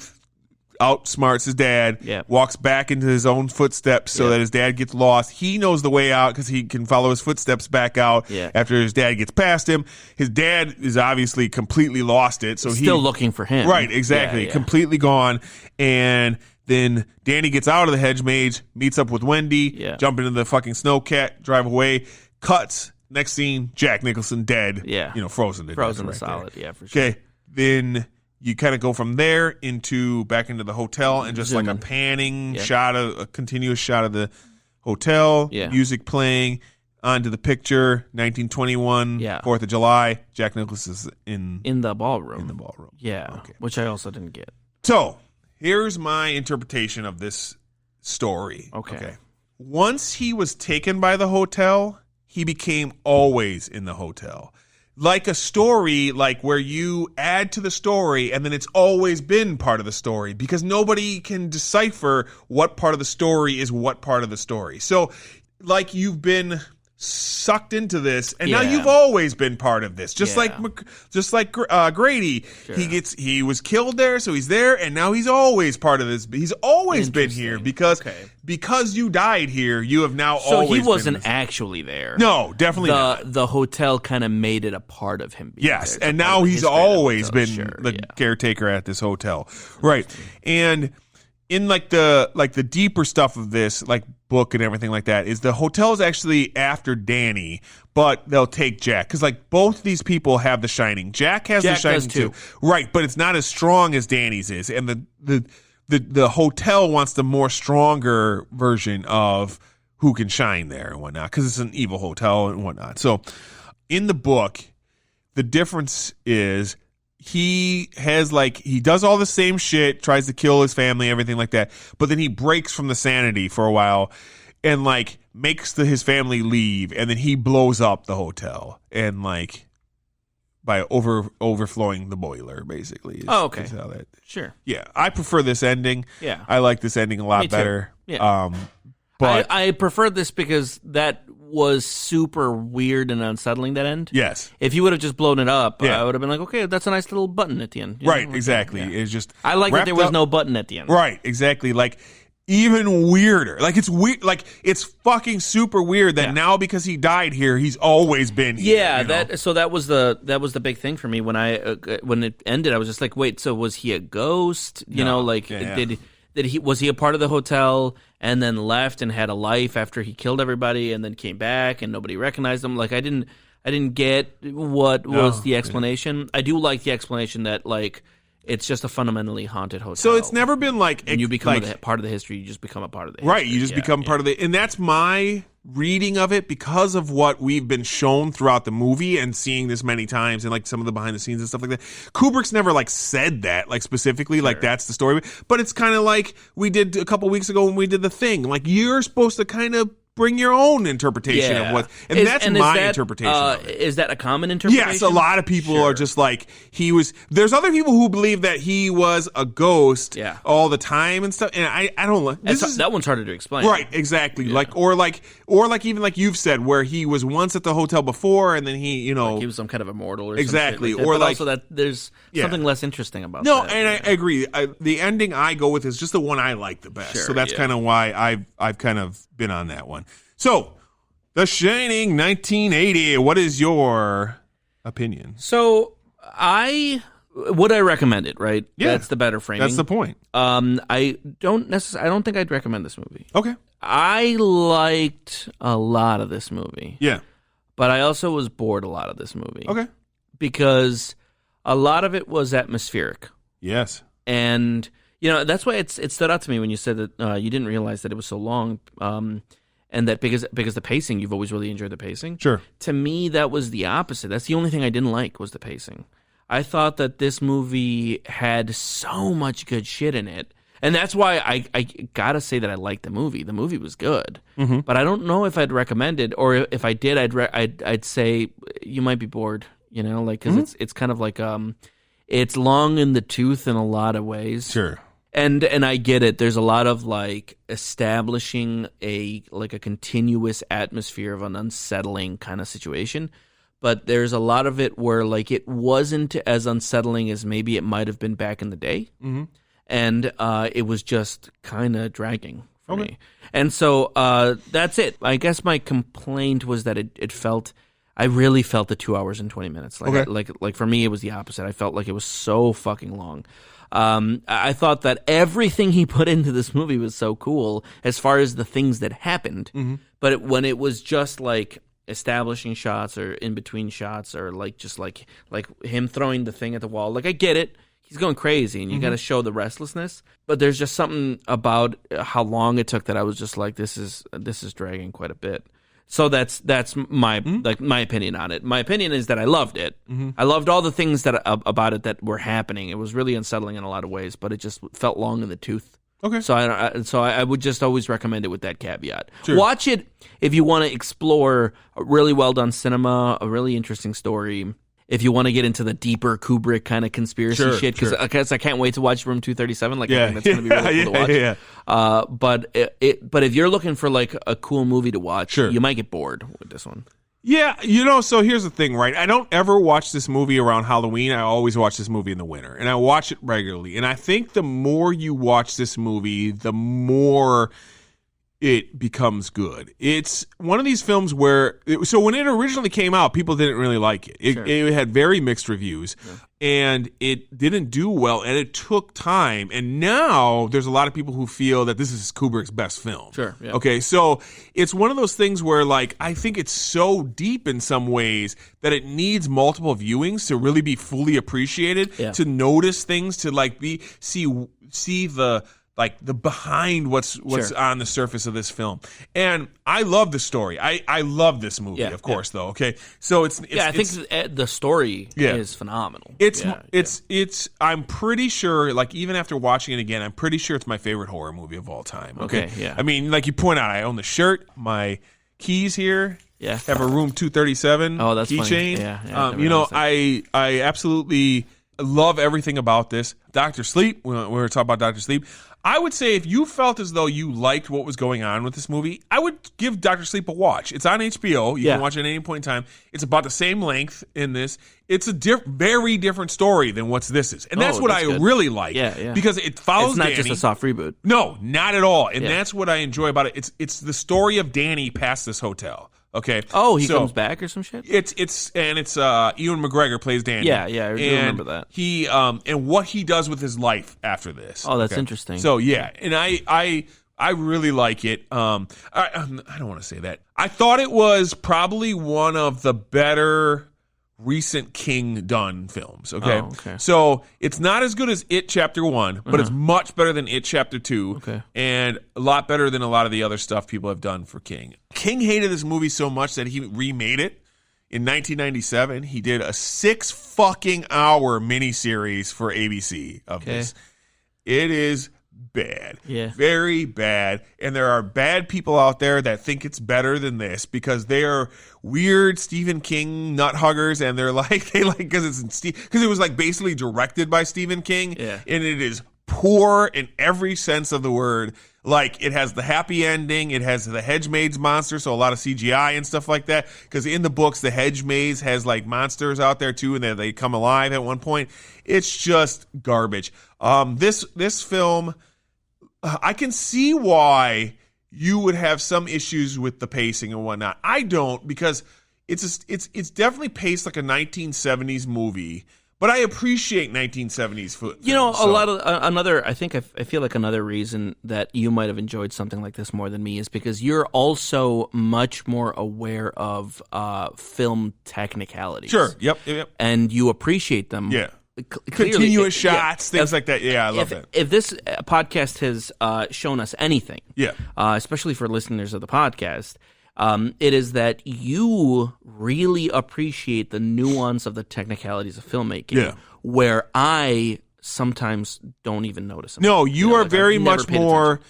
outsmarts his dad, walks back into his own footsteps so that his dad gets lost. He knows the way out because he can follow his footsteps back out after his dad gets past him. His dad is obviously completely lost it. So he's still looking for him. Right, exactly. Completely gone. And then Danny gets out of the hedge maze, meets up with Wendy, jump into the fucking snowcat, drive away, cuts. Next scene, Jack Nicholson dead. Yeah. Frozen to Frozen death. to solid, for sure. Okay, then you kind of go from there back into the hotel and just like a panning shot, a continuous shot of the hotel, music playing, onto the picture, 1921, 4th of July, Jack Nicholson is in the ballroom. Yeah, okay. Which I also didn't get. So, here's my interpretation of this story. Okay. Once he was taken by the hotel, he became always in the hotel. Like a story, like where you add to the story and then it's always been part of the story because nobody can decipher what part of the story is what part of the story. So like you've been sucked into this and now you've always been part of this. Just like Grady, he was killed there, so he's there and now he's always part of this. He's always been here because you died here, you have now always been. So he wasn't actually there. No, definitely not. The hotel kind of made it a part of him. Yes, and now he's always been the caretaker at this hotel. Right. And in like the deeper stuff of this, like book and everything like that, is the hotel's actually after Danny, but they'll take Jack because like both these people have the Shining. Jack has the Shining too, right? But it's not as strong as Danny's is, and the hotel wants the more stronger version of who can shine there and whatnot, because it's an evil hotel and whatnot. So in the book, the difference is he does all the same shit, tries to kill his family, everything like that, but then he breaks from the sanity for a while and like makes his family leave, and then he blows up the hotel and like by overflowing the boiler, basically. Okay. Sure. Yeah, I prefer this ending. Yeah, I like this ending a lot better. Yeah. But I prefer this because that was super weird and unsettling, that end. Yes. If you would have just blown it up, I would have been like, okay, that's a nice little button at the end. Right, exactly. Yeah. It's just I like that there was no button at the end. Right, exactly. Like, even weirder. Like, it's weird. Like, it's fucking super weird that now, because he died here, he's always been here. Yeah, that was the big thing for me when it ended. I was just like, wait, so was he a ghost? Was he a part of the hotel and then left and had a life after he killed everybody and then came back and nobody recognized him? Like, I didn't get what was the explanation. Yeah. I do like the explanation that like it's just a fundamentally haunted hotel. So it's never been like... And you become part of the history, you just become a part of the history. Right, you just become part of the... And that's my reading of it because of what we've been shown throughout the movie and seeing this many times and like some of the behind the scenes and stuff like that. Kubrick's never like said that, like specifically, like that's the story. But it's kind of like we did a couple weeks ago when we did The Thing. Like, you're supposed to kind of bring your own interpretation of what, and that's my interpretation of it. Is that a common interpretation? Yes, a lot of people are just like, he was, there's other people who believe that he was a ghost all the time and stuff, and I don't like, that one's harder to explain. Right, exactly. Yeah. Like even like you've said, where he was once at the hotel before and then he, like he was some kind of immortal or exactly, something like that. Or but like, also that there's something less interesting about that. No, and I agree. The ending I go with is just the one I like the best. So that's kind of why I've kind of been on that one. So, The Shining 1980. What is your opinion? So, would I recommend it, right? Yeah. That's the better framing. That's the point. I don't think I'd recommend this movie. Okay. I liked a lot of this movie. Yeah. But I also was bored a lot of this movie. Okay. Because a lot of it was atmospheric. Yes. And, that's why it stood out to me when you said that you didn't realize that it was so long. And that because the pacing, you've always really enjoyed the pacing. Sure. To me, that was the opposite. That's the only thing I didn't like was the pacing. I thought that this movie had so much good shit in it. And that's why I gotta say that I liked the movie. The movie was good. Mm-hmm. But I don't know if I'd recommend it, or if I did, I'd say you might be bored, because it's kind of like, it's long in the tooth in a lot of ways. Sure. And I get it. There's a lot of like establishing a continuous atmosphere of an unsettling kind of situation, but there's a lot of it where like it wasn't as unsettling as maybe it might have been back in the day, and it was just kind of dragging for me. And so that's it. I guess my complaint was that it felt. I really felt the 2 hours and 20 minutes. Like for me, it was the opposite. I felt like it was so fucking long. I thought that everything he put into this movie was so cool as far as the things that happened. Mm-hmm. But when it was just like establishing shots or in between shots or like just like him throwing the thing at the wall, like I get it. He's going crazy and you got to show the restlessness. But there's just something about how long it took that I was just like, this is dragging quite a bit. So that's my my opinion on it. My opinion is that I loved it. Mm-hmm. I loved all the things that about it that were happening. It was really unsettling in a lot of ways, but it just felt long in the tooth. Okay. So I would just always recommend it with that caveat. Sure. Watch it if you want to explore a really well done cinema, a really interesting story. If you want to get into the deeper Kubrick kind of conspiracy shit, because I can't wait to watch Room 237. Like, I think that's going to be really cool to watch. Yeah. But if you're looking for like a cool movie to watch, you might get bored with this one. Yeah, so here's the thing, right? I don't ever watch this movie around Halloween. I always watch this movie in the winter, and I watch it regularly. And I think the more you watch this movie, the more it becomes good. It's one of these films where, so when it originally came out, people didn't really like it. It had very mixed reviews, and it didn't do well, and it took time. And now there's a lot of people who feel that this is Kubrick's best film. Sure. Yeah. Okay, so it's one of those things where, like, I think it's so deep in some ways that it needs multiple viewings to really be fully appreciated, to notice things, to like see the like the behind what's on the surface of this film. And I love the story. I love this movie, of course, though. Okay, so it's I think the story is phenomenal. It's I'm pretty sure, like even after watching it again, I'm pretty sure it's my favorite horror movie of all time. Okay, yeah. I mean, like you point out, I own the shirt, my keys here. Yeah, have a room 237. Oh, that's keychain. Yeah, you know, I absolutely love everything about this. Dr. Sleep. We were talking about Dr. Sleep. I would say if you felt as though you liked what was going on with this movie, I would give Dr. Sleep a watch. It's on HBO. You can watch it at any point in time. It's about the same length in this. It's a very different story than what this is. And that's what I really like. Yeah. Because it follows Danny. It's not Danny. just a soft reboot. No, not at all. And that's what I enjoy about it. It's the story of Danny past this hotel. Okay. Oh, he comes back or some shit? It's Ewan McGregor plays Danny. Yeah, I remember that. He and what he does with his life after this. Oh, that's interesting. So yeah, and I really like it. I don't want to say that. I thought it was probably one of the better recent King done films. Okay. Oh, okay. So it's not as good as It Chapter 1, but it's much better than It Chapter 2. Okay. And a lot better than a lot of the other stuff people have done for King. King hated this movie so much that he remade it in 1997. He did a 6 fucking hour miniseries for ABC of this. It is bad. Yeah. Very bad. And there are bad people out there that think it's better than this because they are weird Stephen King nut huggers, and they're like because it was like basically directed by Stephen King. Yeah. And it is poor in every sense of the word. Like, it has the happy ending. It has the hedge maze monster, so a lot of CGI and stuff like that. Because in the books, the hedge maze has, like, monsters out there, too, and they come alive at one point. It's just garbage. This film, I can see why you would have some issues with the pacing and whatnot. I don't, because it's definitely paced like a 1970s movie. But I appreciate 1970s films. You know, a lot of I feel like another reason that you might have enjoyed something like this more than me is because you're also much more aware of film technicalities. Sure. Yep. And you appreciate them. Yeah. Clearly. Continuous shots, things like that. Yeah, I love that. If this podcast has shown us anything, especially for listeners of the podcast, it is that you really appreciate the nuance of the technicalities of filmmaking, where I sometimes don't even notice them. No, you are very much more.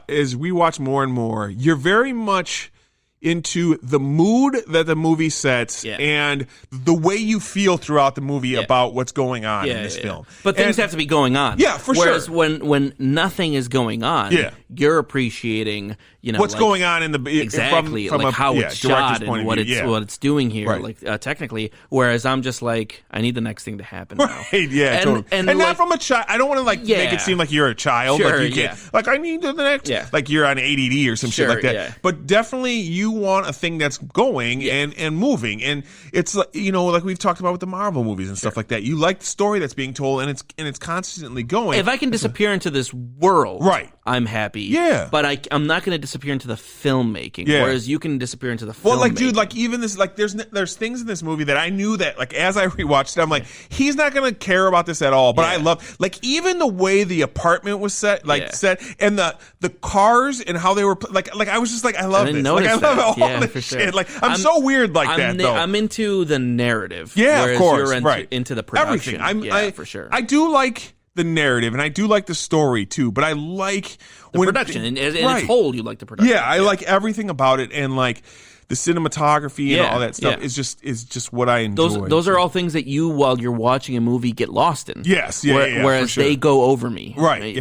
As we watch more and more, you're very much into the mood that the movie sets and the way you feel throughout the movie about what's going on in this film. But things have to be going on. Yeah, for Whereas sure. when nothing is going on, you're appreciating, what's going on in the exactly from like how it's shot and what it's doing here, right. like technically. Whereas I'm just like, I need the next thing to happen now. Right? Yeah, totally. And like, not from a child. I don't want to make it seem like you're a child. Sure, like you can't, like I need the next. Yeah. Like you're on ADD or some shit like that. Yeah. But definitely, you want a thing that's going and moving, and it's like, like we've talked about with the Marvel movies and stuff like that. You like the story that's being told, and it's constantly going. If I can disappear into this world, right, I'm happy. Yeah, but I'm not going to disappear into the filmmaking. Yeah. Whereas you can disappear into the filmmaking. Well, like, dude, like even this, like there's things in this movie that I knew that, like, as I rewatched it, I'm like, he's not going to care about this at all. But I love, like, even the way the apartment was set, and the cars and how they were, like I was just like, I love this. Like, I love all this shit. Sure. Like, I'm so weird like that, though. I'm into the narrative. Yeah, whereas of course. You're into the production. Everything. For sure. I do like the narrative, and I do like the story, too. But I like the production. And it's whole, you like the production. Yeah, I like everything about it. And, like, the cinematography and all that stuff is just what I enjoy. Those are all things that you, while you're watching a movie, get lost in. Yes, whereas they go over me. Right.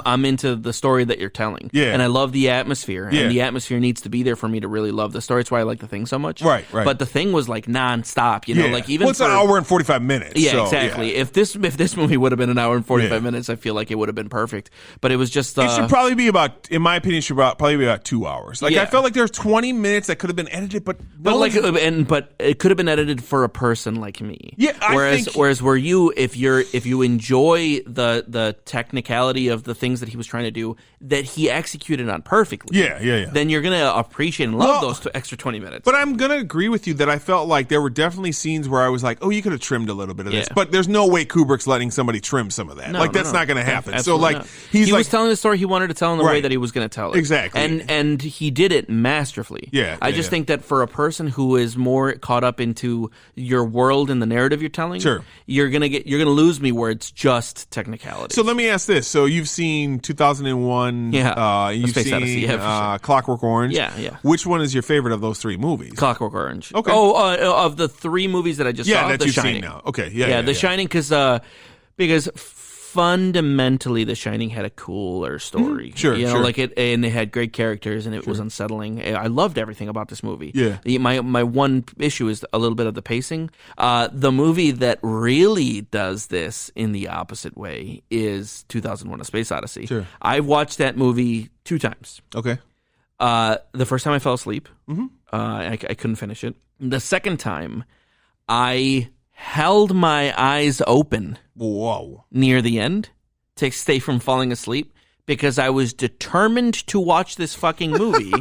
I'm into the story that you're telling. Yeah. And I love the atmosphere. And the atmosphere needs to be there for me to really love the story. It's why I like The Thing so much. Right. But The Thing was like nonstop. Like even it's an hour and 45 minutes. Yeah, so, exactly. Yeah. If this movie would have been an hour and 45 minutes, I feel like it would have been perfect. But it was just. It should probably be about, in my opinion, probably be about 2 hours. Like I felt like there's 20 minutes that could have been edited, but it could have been edited for a person like me. Yeah, whereas where you, if you enjoy the technicality of the things that he was trying to do, that he executed on perfectly. Yeah. Then you're gonna appreciate and love those extra 20 minutes. But I'm gonna agree with you that I felt like there were definitely scenes where I was like, oh, you could have trimmed a little bit of this. But there's no way Kubrick's letting somebody trim some of that. That's not gonna happen. So like he was telling the story he wanted to tell in the way that he was gonna tell it. Exactly. And he did it masterfully. I just think that for a person who is more caught up into your world and the narrative you're telling, you're gonna lose me where it's just technicality. So let me ask this: so you've seen 2001, you've Space Odyssey, seen Clockwork Orange, Which one is your favorite of those three movies? Clockwork Orange. Okay. Of the three movies that I just saw, that The you've Shining. Seen now. Okay, The Shining, because fundamentally, The Shining had a cooler story. Sure. Like and it had great characters, and it was unsettling. I loved everything about this movie. My one issue is a little bit of the pacing. The movie that really does this in the opposite way is 2001: A Space Odyssey. I've watched that movie 2 times. Okay. The first time I fell asleep. I couldn't finish it. The second time, I held my eyes open near the end to stay from falling asleep because I was determined to watch this fucking movie.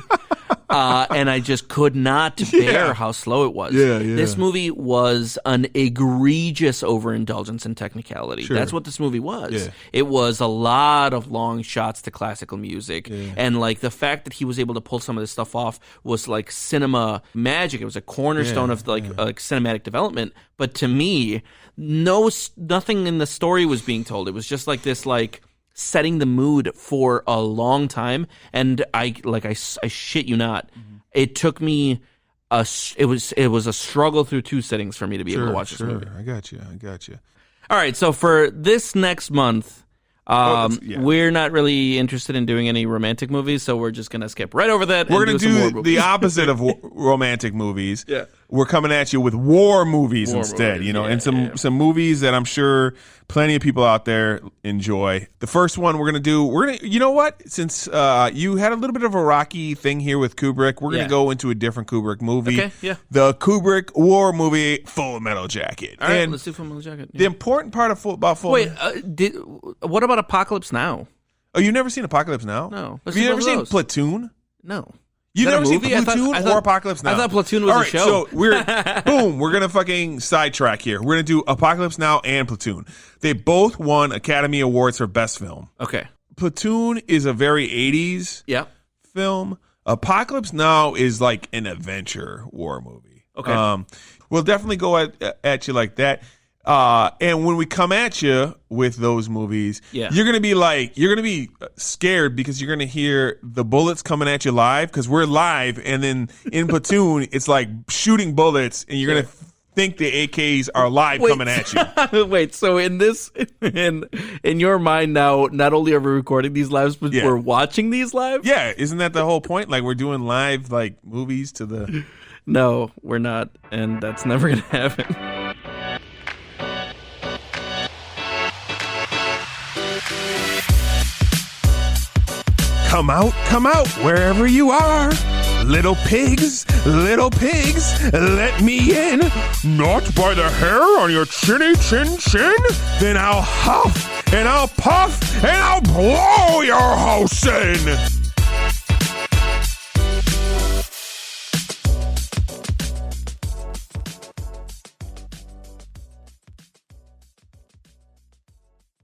And I just could not bear how slow it was. This movie was an egregious overindulgence in technicality. That's what this movie was. It was a lot of long shots to classical music. And like the fact that he was able to pull some of this stuff off was like cinema magic. It was a cornerstone of like cinematic development. But to me, nothing in the story was being told. It was just like this like setting the mood for a long time, and I shit you not, it took me it was a struggle through 2 sittings for me to be able to watch this movie. I got you. All right, so for this next month, we're not really interested in doing any romantic movies, so we're just gonna skip right over that. We're gonna do the opposite of romantic movies. We're coming at you with war movies instead, and some movies that I'm sure plenty of people out there enjoy. The first one we're gonna you know what? Since you had a little bit of a rocky thing here with Kubrick, we're gonna go into a different Kubrick movie. Okay, the Kubrick war movie, Full Metal Jacket. All right, let's do Full Metal Jacket. The important part about Full what about Apocalypse Now? Oh, you've never seen Apocalypse Now? No. Have you ever seen Platoon? No. You've never seen Platoon or Apocalypse Now? I thought Platoon was a show. So we're going to fucking sidetrack here. We're going to do Apocalypse Now and Platoon. They both won Academy Awards for Best Film. Okay. Platoon is a very 80s film. Apocalypse Now is like an adventure war movie. Okay. We'll definitely go at you like that. And when we come at you with those movies, you're going to be scared because you're going to hear the bullets coming at you live because we're live. And then in Platoon, it's like shooting bullets and you're going to think the AKs are live coming at you. Wait, so in your mind now, not only are we recording these lives, but we're watching these live? Yeah. Isn't that the whole point? Like we're doing live like movies to the... No, we're not. And that's never going to happen. Come out, wherever you are. Little pigs, let me in. Not by the hair on your chinny chin chin. Then I'll huff, and I'll puff, and I'll blow your house in.